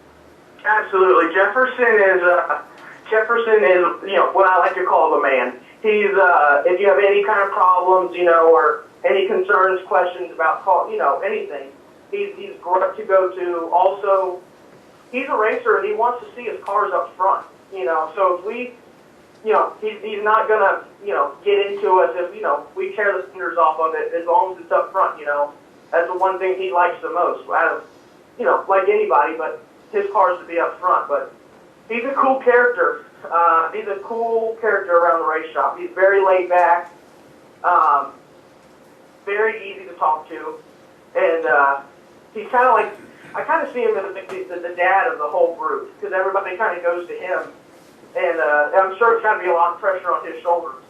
Absolutely, Jefferson is, what I like to call the man. He's, if you have any kind of problems, or any concerns, questions about, anything, he's great to go to. Also, he's a racer and he wants to see his cars up front, So if we, he's not gonna, get into us if, we tear the fenders off of it as long as it's up front, That's the one thing he likes the most. Out of, like anybody, but his car is to be up front. But he's a cool character. He's a cool character around the race shop. He's very laid back, very easy to talk to, and he's kind of like, I kind of see him as the dad of the whole group, because everybody kind of goes to him, and I'm sure it's going to be a lot of pressure on his shoulders,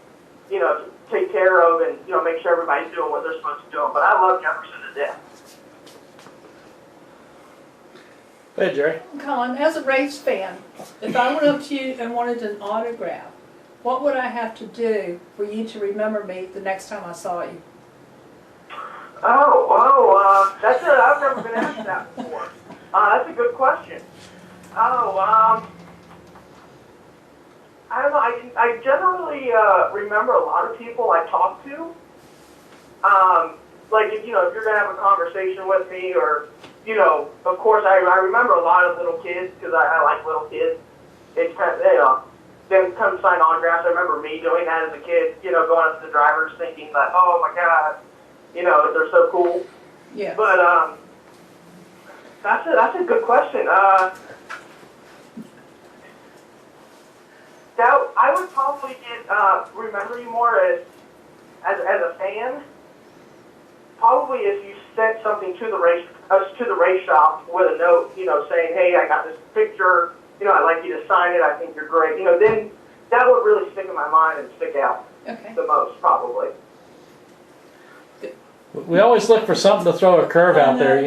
to take care of and, make sure everybody's doing what they're supposed to do. But I love Jefferson to death. Go ahead, Gerry. Collin, as a race fan, if I went up to you and wanted an autograph, what would I have to do for you to remember me the next time I saw you? I've never been asked that before. That's a good question. I don't know. I generally remember a lot of people I talk to. Like if you're gonna have a conversation with me, or of course I remember a lot of little kids because I like little kids. It's kind of them come sign autographs. I remember me doing that as a kid. Going up to the drivers thinking like, oh my god, they're so cool. Yeah. But that's a good question. I would probably remember you more as a fan. Probably if you sent something to the race shop with a note, saying, hey, I got this picture. I'd like you to sign it. I think you're great. Then that would really stick in my mind and stick out the most, probably. We always look for something to throw a curve out there,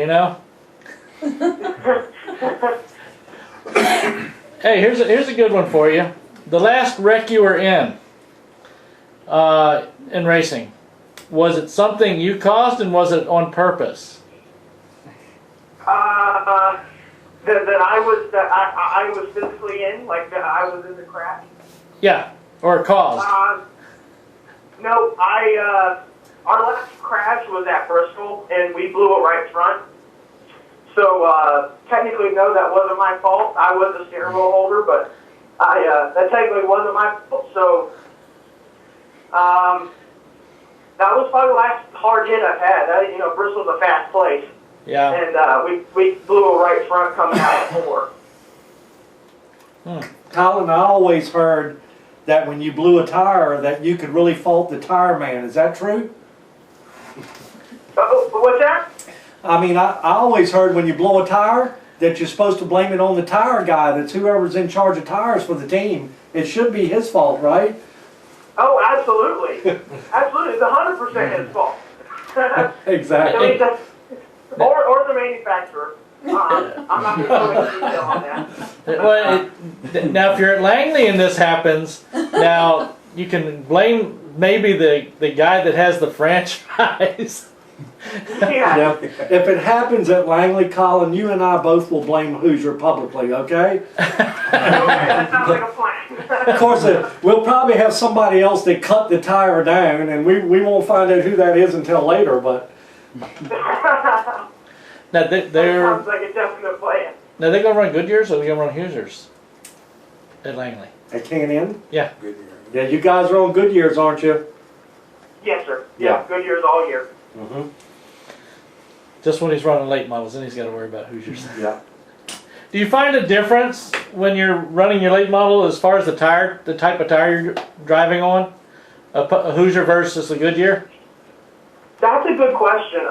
Hey, here's a good one for you. The last wreck you were in racing, was it something you caused, and was it on purpose? That I was physically in, like that I was in the crash. Yeah, or caused. No, our last crash was at Bristol, and we blew it right front. So technically, no, that wasn't my fault. I was the steering wheel holder, but that technically wasn't my fault. So that was probably the last hard hit I've had. Bristol's a fast place. Yeah. And we blew a right front coming out of 4. Collin, I always heard that when you blew a tire that you could really fault the tire man. Is that true? What's that? I mean, I always heard when you blow a tire that you're supposed to blame it on the tire guy. That's whoever's in charge of tires for the team. It should be his fault, right? Oh, absolutely. Absolutely. It's 100% his fault. Exactly. Or the manufacturer. I'm not going to go into detail on that. Well, now, if you're at Langley and this happens, now you can blame maybe the guy that has the franchise. Yeah. If it happens at Langley, Collin, you and I both will blame Hoosier publicly, okay? Okay, that sounds like a plan. Of course, we'll probably have somebody else that cut the tire down, and we won't find out who that is until later, but... Now That they're sounds like a definite plan. now they're gonna run Goodyears, or they're gonna run Hoosiers at Langley. At K&N? Yeah. Yeah, you guys are on Goodyears, aren't you? Yes, sir. Yeah. Good years all year. Mm-hmm. Just when he's running late models, then he's got to worry about Hoosiers. Yeah. Do you find a difference when you're running your late model as far as the type of tire you're driving on, a Hoosier versus a Goodyear? That's a good question.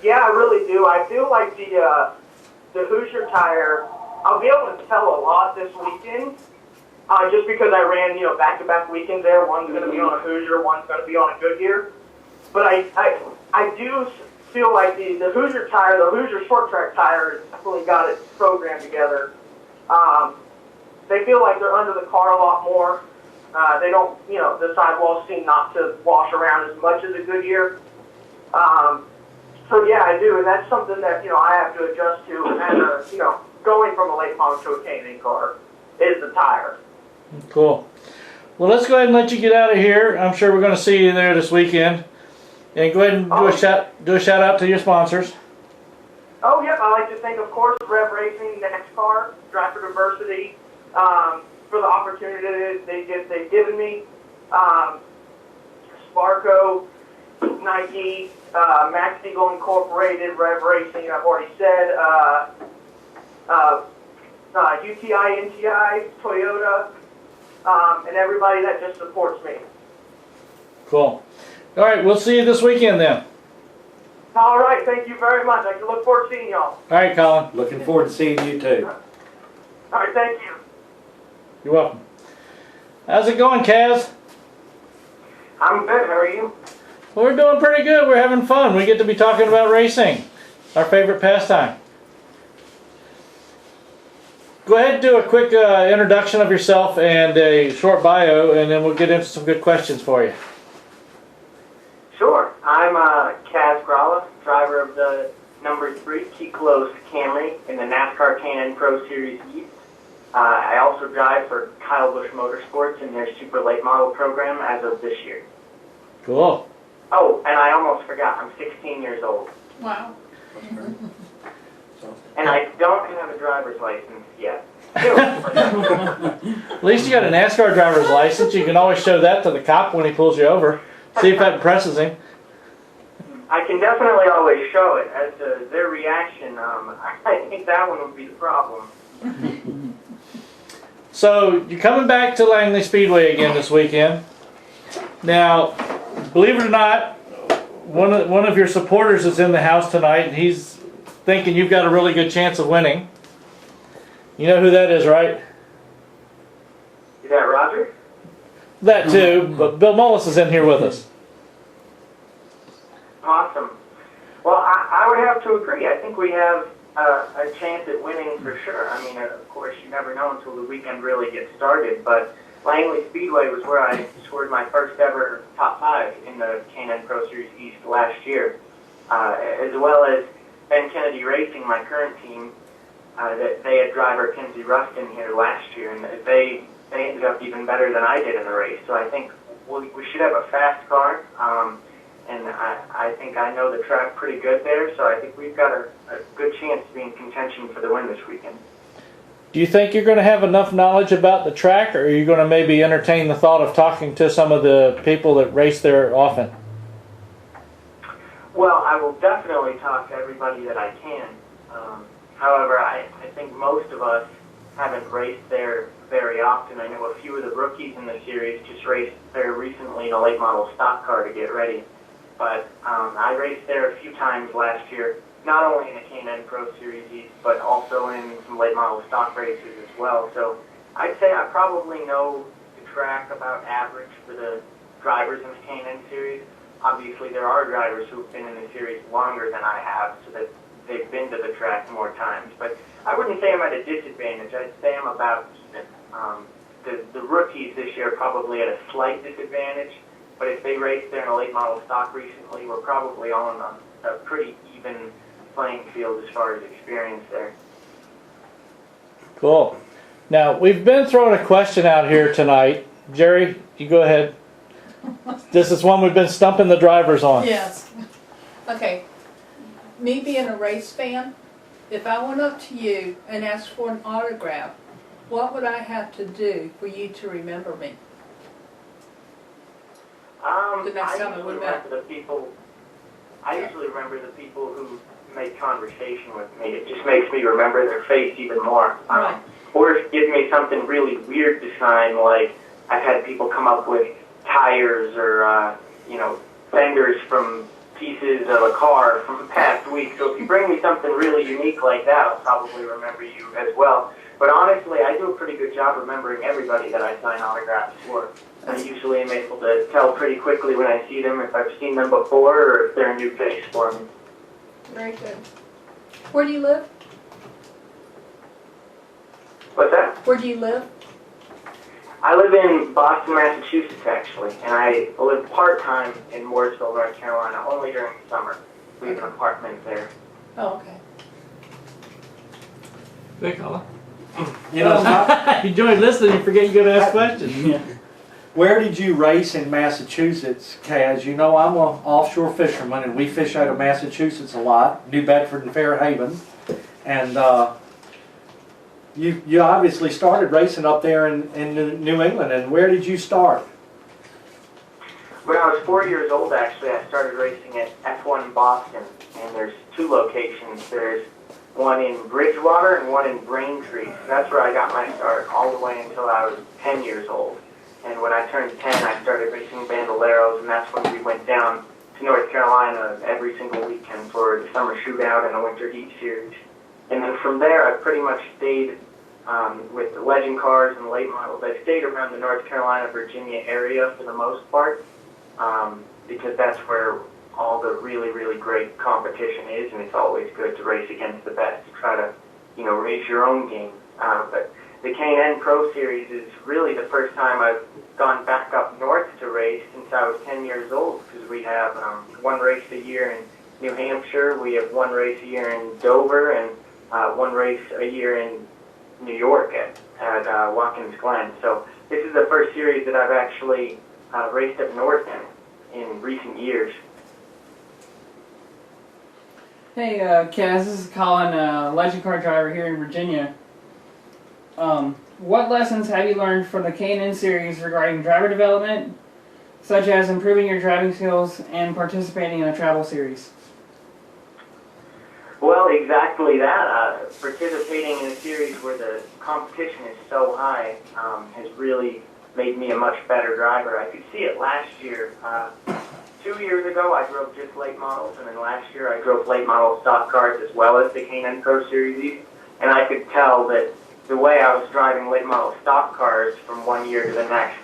Yeah, I really do. I feel like the Hoosier tire, I'll be able to tell a lot this weekend, just because I ran, back-to-back weekends there. One's going to be on a Hoosier, one's going to be on a Goodyear. But I do feel like the Hoosier tire, the Hoosier short track tire, has definitely got it programmed together. They feel like they're under the car a lot more. They don't, the sidewalls seem not to wash around as much as a Goodyear. So yeah, I do, and that's something that, I have to adjust to as going from a late model to a K&N car is the tire. Cool. Well, let's go ahead and let you get out of here. I'm sure we're going to see you there this weekend. And go ahead and do a shout out to your sponsors. Oh, yep. I'd like to thank, of course, Rev Racing, NASCAR, Drive for Diversity, for the opportunity they've given me. Sparco, 90 Nike, Max Eagle Incorporated, Rev Racing, I've already said, UTI, NTI, Toyota, and everybody that just supports me. Cool. All right, we'll see you this weekend then. All right, thank you very much. I can look forward to seeing y'all. All right, Colin. Looking forward to seeing you too. All right, thank you. You're welcome. How's it going, Kaz? I'm good. How are you? Well, we're doing pretty good. We're having fun. We get to be talking about racing, our favorite pastime. Go ahead and do a quick introduction of yourself and a short bio, and then we'll get into some good questions for you. Sure. I'm Kaz Grala, driver of the number 3 Kiklos Camry in the NASCAR K&N Pro Series East. I also drive for Kyle Busch Motorsports in their Super Late Model program as of this year. Cool. Oh, and I almost forgot, I'm 16 years old. Wow. And I don't have a driver's license yet. At least you got a NASCAR driver's license. You can always show that to the cop when he pulls you over. See if that impresses him. I can definitely always show it. As to their reaction, I think that one would be the problem. So you're coming back to Langley Speedway again this weekend. Now, believe it or not, one of your supporters is in the house tonight, and he's thinking you've got a really good chance of winning. You know who that is, right? Is that Roger? That too, but Bill Mullis is in here with us. Awesome. Well, I would have to agree. I think we have a chance at winning for sure. I mean, of course, you never know until the weekend really gets started, but Langley Speedway was where I scored my first ever top 5 in the K&N Pro Series East last year, as well as Ben Kennedy Racing, my current team. That they had driver Kenzie Ruskin here last year, and they ended up even better than I did in the race. So I think we should have a fast car, and I think I know the track pretty good there. So I think we've got a good chance to be in contention for the win this weekend. Do you think you're going to have enough knowledge about the track, or are you going to maybe entertain the thought of talking to some of the people that race there often? Well, I will definitely talk to everybody that I can. However, I think most of us haven't raced there very often. I know a few of the rookies in the series just raced there recently in a late model stock car to get ready. But I raced there a few times last year, not only in the K&N Pro Series East, but also in some late model stock races as well. So I'd say I probably know the track about average for the drivers in the K&N series. Obviously, there are drivers who've been in the series longer than I have, so that they've been to the track more times. But I wouldn't say I'm at a disadvantage. I'd say I'm about even. The rookies this year probably at a slight disadvantage, but if they raced there in a late model stock recently, we're probably all on a pretty even playing field as far as experience there. Cool. Now, we've been throwing a question out here tonight. Gerry, you go ahead. This is one we've been stumping the drivers on. Yes. Okay, me being a race fan, if I went up to you and asked for an autograph, what would I have to do for you to remember me? The next time I usually went back. remember the people. I usually remember the people who make conversation with me. It just makes me remember their face even more. Right. Or if you give me something really weird to sign, like I've had people come up with tires or fenders from pieces of a car from the past week. So if you bring me something really unique like that, I'll probably remember you as well. But honestly, I do a pretty good job remembering everybody that I sign autographs for. I usually am able to tell pretty quickly when I see them if I've seen them before or if they're a new face for me. Very good. Where do you live? What's that? Where do you live? I live in Boston, Massachusetts, actually, and I live part-time in Mooresville, North Carolina, only during the summer. We have an apartment there. Oh, okay. Hey, Colin. You know, You enjoy listening, you forget you're going to ask questions. where did you race in Massachusetts, Kaz? You know, I'm an offshore fisherman, and we fish out of Massachusetts a lot, New Bedford and Fairhaven. And you obviously started racing up there in New England, and where did you start? When I was 4 years old, actually, I started racing at F1 Boston, and there's 2 locations. There's one in Bridgewater and one in Braintree. That's where I got my start all the way until I was 10 years old. And when I turned 10, I started racing Bandoleros, and that's when we went down to North Carolina every single weekend for the summer shootout and the winter heat series. And then from there, I pretty much stayed with the legend cars and the late models. I stayed around the North Carolina, Virginia area for the most part, because that's where all the really, really great competition is, and it's always good to race against the best to try to, raise your own game. But the K&N Pro Series is really the first time I've gone back up north to race since I was 10 years old, because we have one race a year in New Hampshire, we have one race a year in Dover, and one race a year in New York at Watkins Glen. So this is the first series that I've actually raced up north in recent years. Hey, Kaz, this is Collin, legend car driver here in Virginia. What lessons have you learned from the K&N series regarding driver development, such as improving your driving skills and participating in a travel series? Well, exactly that. Participating in a series where the competition is so high has really made me a much better driver. I could see it last year. 2 years ago, I drove just late models, and then last year I drove late model stock cars as well as the K&N Pro Series, and I could tell that the way I was driving late model stock cars from one year to the next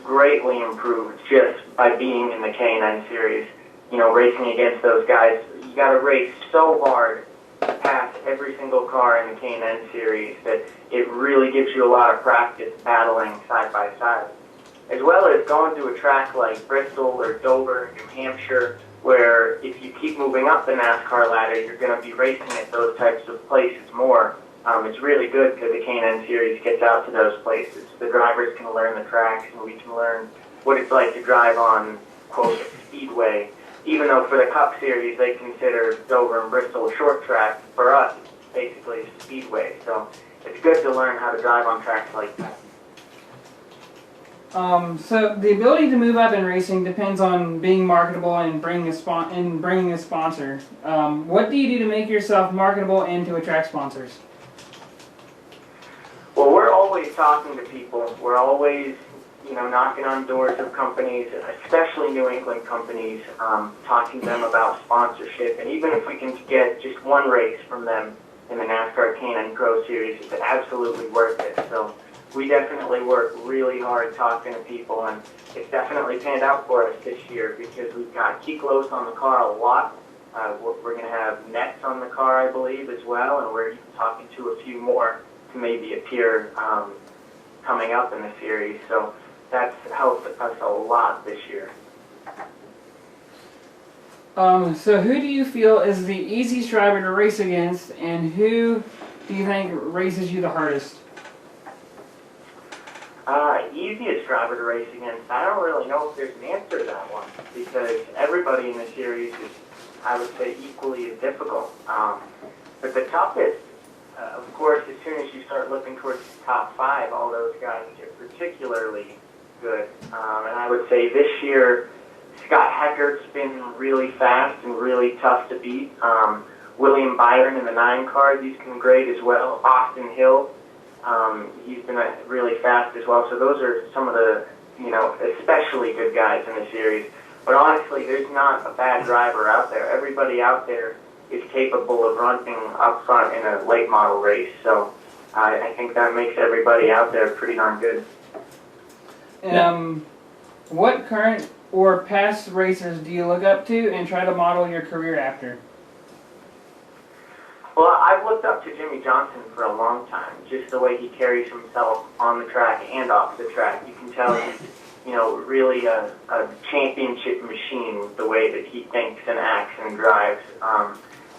greatly improved just by being in the K&N Series. Racing against those guys, you got to race so hard to pass every single car in the K&N Series that it really gives you a lot of practice battling side by side. As well as going to a track like Bristol or Dover, New Hampshire, where if you keep moving up the NASCAR ladder, you're going to be racing at those types of places more. It's really good because the K&N Series gets out to those places. The drivers can learn the tracks, and we can learn what it's like to drive on, quote, a speedway. Even though for the Cup Series, they consider Dover and Bristol a short track, for us, it's basically a speedway. So it's good to learn how to drive on tracks like that. So the ability to move up in racing depends on being marketable and bringing a sponsor. What do you do to make yourself marketable and to attract sponsors? Well, we're always talking to people. We're always, knocking on doors of companies, especially New England companies, talking to them about sponsorship. And even if we can get just one race from them in the NASCAR K&N Pro Series, it's absolutely worth it. So we definitely work really hard talking to people, and it's definitely panned out for us this year because we've got Kiklos on the car a lot. We're going to have Nets on the car, I believe, as well, and we're talking to a few more to maybe appear coming up in the series. So that's helped us a lot this year. So who do you feel is the easiest driver to race against, and who do you think races you the hardest? Easiest driver to race against, I don't really know if there's an answer to that one, because everybody in the series is, I would say, equally as difficult. But the toughest, of course, as soon as you start looking towards the top 5, all those guys get particularly good. And I would say this year, Scott Heckert's been really fast and really tough to beat. William Byron in the 9 car, he's been great as well. Austin Hill, he's been really fast as well. So those are some of the, especially good guys in the series. But honestly, there's not a bad driver out there. Everybody out there is capable of running up front in a late model race. So I think that makes everybody out there pretty darn good. What current or past racers do you look up to and try to model your career after? Well, I've looked up to Jimmy Johnson for a long time. Just the way he carries himself on the track and off the track. You can tell he's, really a championship machine with the way that he thinks and acts and drives.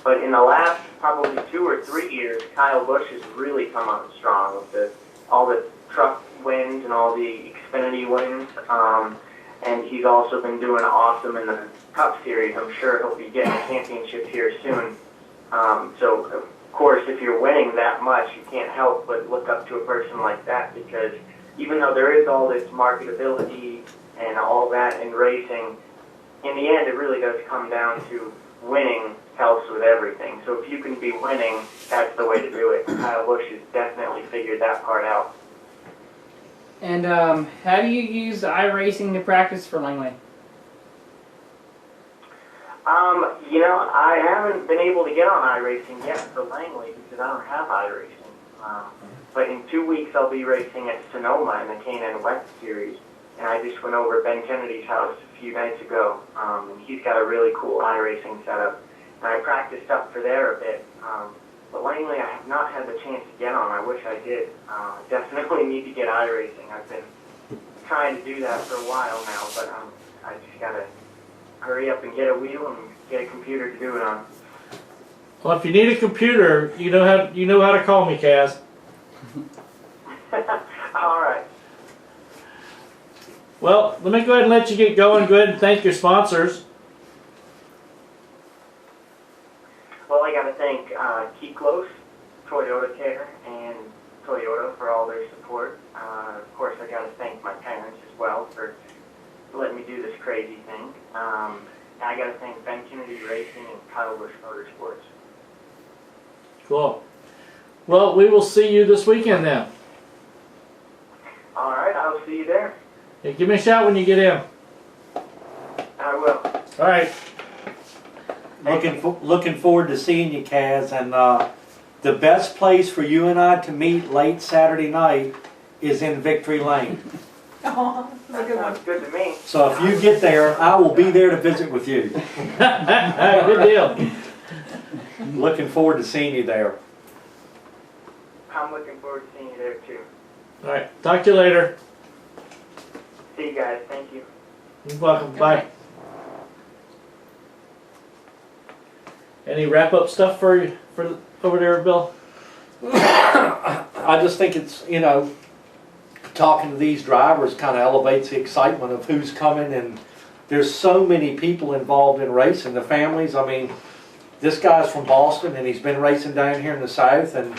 But in the last probably 2 or 3 years, Kyle Busch has really come on strong with all the truck wins and all the Xfinity wins. And he's also been doing awesome in the Cup Series. I'm sure he'll be getting a championship here soon. So, of course, if you're winning that much, you can't help but look up to a person like that, because even though there is all this marketability and all that in racing, in the end, it really does come down to winning helps with everything. So if you can be winning, that's the way to do it. Kyle Busch has definitely figured that part out. And how do you use iRacing to practice for Langley? You know, I haven't been able to get on iRacing yet for Langley because I don't have iRacing. But in 2 weeks, I'll be racing at Sonoma in the K&N West Series. And I just went over to Ben Kennedy's house a few nights ago, and he's got a really cool iRacing setup. And I practiced up for there a bit. But Langley, I have not had the chance to get on. I wish I did. I definitely need to get iRacing. I've been trying to do that for a while now, but I just got to hurry up and get a wheel and get a computer to do it on. Well, if you need a computer, you know how to call me, Kaz. All right. Well, let me go ahead and let you get going. Go ahead and thank your sponsors. Well, I got to thank Keep Close, Toyota Care, and Toyota for all their support. Of course, I got to thank my parents as well for letting me do this crazy thing. And I got to thank Ben Kennedy Racing and Kyle Busch Motorsports. Cool. Well, we will see you this weekend then. All right, I'll see you there. Yeah, give me a shout when you get in. I will. All right. Looking forward to seeing you, Kaz. And the best place for you and I to meet late Saturday night is in Victory Lane. Oh, that's a good one. Sounds good to me. So if you get there, I will be there to visit with you. Good deal. Looking forward to seeing you there. I'm looking forward to seeing you there too. All right. Talk to you later. See you guys. Thank you. You're welcome. Bye. Any wrap-up stuff for over there, Bill? I just think it's, you know, talking to these drivers kind of elevates the excitement of who's coming, and there's so many people involved in racing. The families, I mean, this guy's from Boston and he's been racing down here in the South, and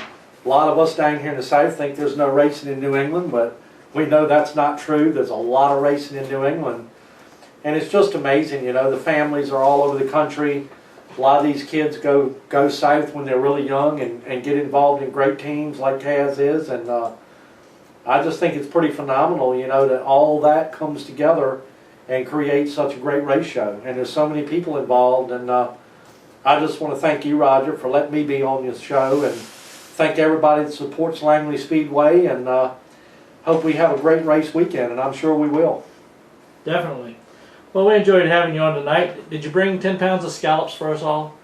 a lot of us down here in the South think there's no racing in New England, but we know that's not true. There's a lot of racing in New England, and it's just amazing. You know, the families are all over the country. A lot of these kids go south when they're really young and get involved in great teams like Kaz is, and I just think it's pretty phenomenal, you know, that all that comes together and creates such a great race show. And there's so many people involved, and I just want to thank you, Roger, for letting me be on this show, and thank everybody that supports Langley Speedway, and hope we have a great race weekend, and I'm sure we will. Definitely. Well, we enjoyed having you on tonight. Did you bring 10 pounds of scallops for us all?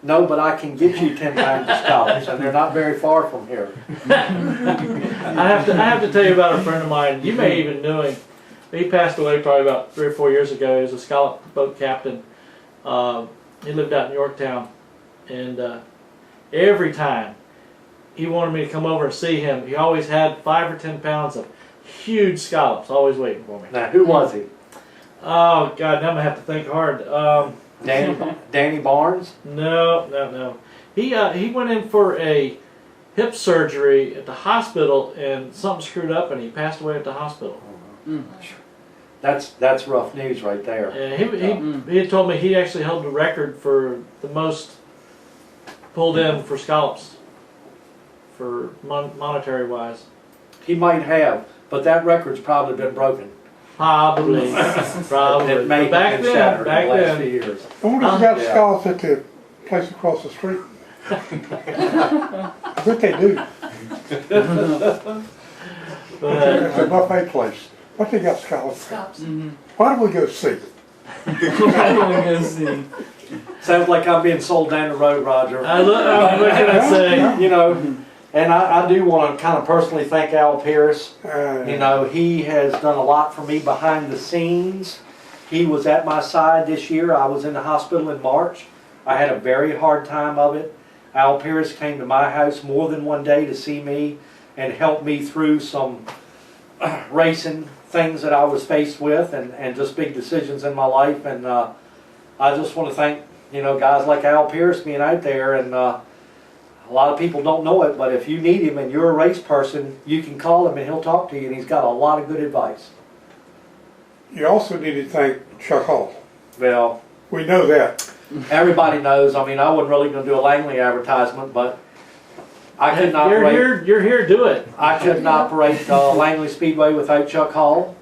No, but I can get you 10 pounds of scallops, and they're not very far from here. I have to tell you about a friend of mine. You may even know him. He passed away probably about 3 or 4 years ago. He was a scallop boat captain. He lived out in Yorktown, and every time he wanted me to come over and see him, he always had 5 or 10 pounds of huge scallops always waiting for me. Now, who was he? Oh God, now I'm gonna have to think hard. Danny Barnes? No. He went in for a hip surgery at the hospital, and something screwed up, and he passed away at the hospital. That's rough news right there. And he had told me he actually held the record for the most pulled in for scallops, for monetary wise. He might have, but that record's probably been broken. Probably. It may But back have been shattered then, in the last few years. I wonder if they got Yeah. scallops at the place across the street. I bet they do. It's a buffet place. What they got scallops? Stops. Why don't we go see? Sounds like I'm being sold down the road, Roger. I'm looking at say, You know, and I do want to kind of personally thank Al Pearce. You know, he has done a lot for me behind the scenes. He was at my side this year. I was in the hospital in March. I had a very hard time of it. Al Pearce came to my house more than one day to see me and help me through some racing things that I was faced with, and just big decisions in my life. And I just want to thank, you know, guys like Al Pearce being out there. And a lot of people don't know it, but if you need him and you're a race person, you can call him and he'll talk to you, and he's got a lot of good advice. You also need to thank Chuck Hall. Well, We know that. everybody knows, I mean, I wasn't really gonna do a Langley advertisement, but I couldn't operate, You're here, do it. I couldn't operate Langley Speedway without Chuck Hall.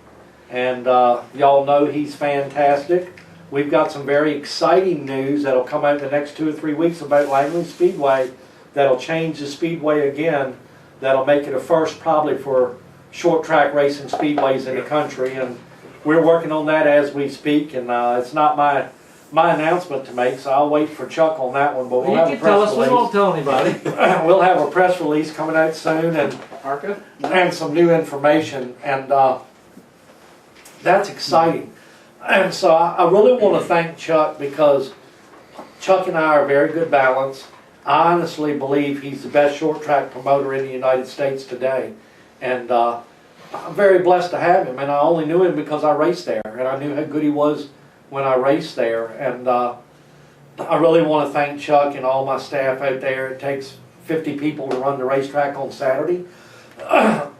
And y'all know he's fantastic. We've got some very exciting news that'll come out in the next 2 or 3 weeks about Langley Speedway that'll change the speedway again. That'll make it a first probably for short track racing speedways in the country. And we're working on that as we speak. And it's not my announcement to make, so I'll wait for Chuck on that one. But we'll You have a can tell press us, we release. won't tell anybody. We'll have a press release coming out soon and some new information. And that's exciting. And so I really want to thank Chuck, because Chuck and I are a very good balance. I honestly believe he's the best short track promoter in the United States today. And I'm very blessed to have him. And I only knew him because I raced there. And I knew how good he was when I raced there. And I really want to thank Chuck and all my staff out there. It takes 50 people to run the racetrack on Saturday.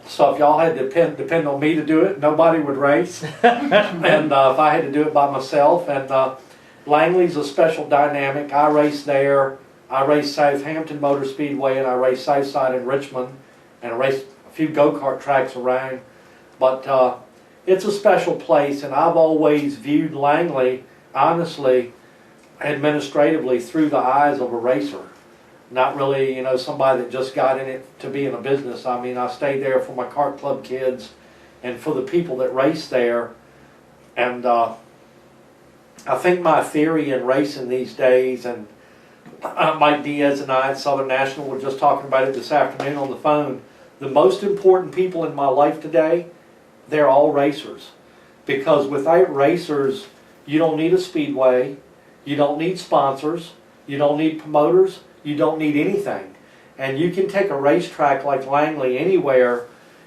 So if y'all had to depend on me to do it, nobody would race. And if I had to do it by myself. And Langley's a special dynamic. I race there. I race Southampton Motor Speedway, and I race Southside in Richmond, and I race a few go-kart tracks around. But it's a special place, and I've always viewed Langley, honestly, administratively through the eyes of a racer. Not really, you know, somebody that just got in it to be in a business. I mean, I stayed there for my kart club kids and for the people that race there. And I think my theory in racing these days, and Mike Diaz and I at Southern National were just talking about it this afternoon on the phone, the most important people in my life today, they're all racers. Because without racers, you don't need a speedway, you don't need sponsors, you don't need promoters, you don't need anything. And you can take a racetrack like Langley anywhere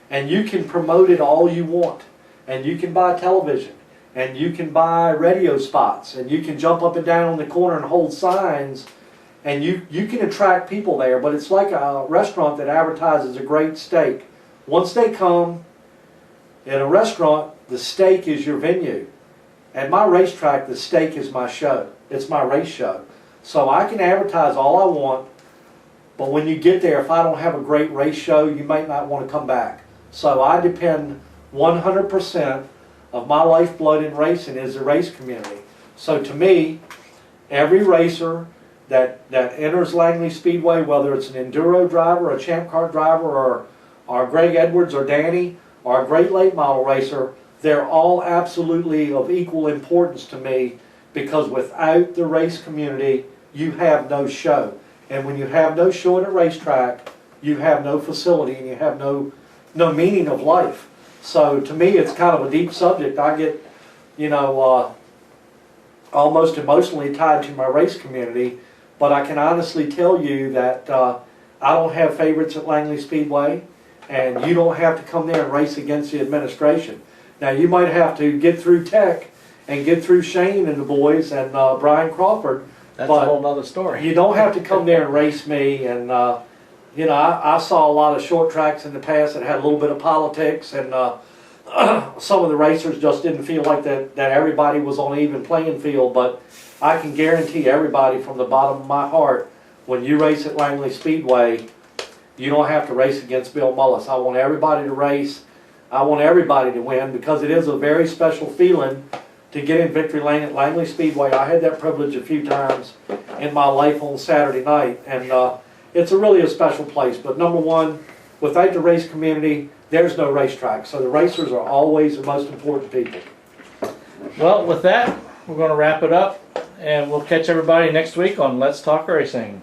and you can promote it all you want. And you can buy television, and you can buy radio spots, and you can jump up and down on the corner and hold signs, and you can attract people there. But it's like a restaurant that advertises a great steak. Once they come in a restaurant, the steak is your venue. At my racetrack, the steak is my show. It's my race show. So I can advertise all I want, but when you get there, if I don't have a great race show, you might not want to come back. So I depend 100% of my lifeblood in racing is the race community. So to me, every racer that enters Langley Speedway, whether it's an enduro driver, a champ car driver, or Greg Edwards or Danny, or a great late model racer, they're all absolutely of equal importance to me, because without the race community, you have no show. And when you have no show at a racetrack, you have no facility, and you have no meaning of life. So to me, it's kind of a deep subject. I get, you know, almost emotionally tied to my race community, but I can honestly tell you that I don't have favorites at Langley Speedway, and you don't have to come there and race against the administration. Now, you might have to get through Tech and get through Shane and the boys and Brian Crawford. That's but a whole nother story. You don't have to come there and race me. And you know, I saw a lot of short tracks in the past that had a little bit of politics, and some of the racers just didn't feel like that everybody was on an even playing field. But I can guarantee everybody from the bottom of my heart, when you race at Langley Speedway, you don't have to race against Bill Mullis. I want everybody to race. I want everybody to win, because it is a very special feeling to get in victory lane at Langley Speedway. I had that privilege a few times in my life on Saturday night, and it's really a special place. But number one, without the race community, there's no racetrack. So the racers are always the most important people. Well, with that, we're going to wrap it up, and we'll catch everybody next week on Let's Talk Racing.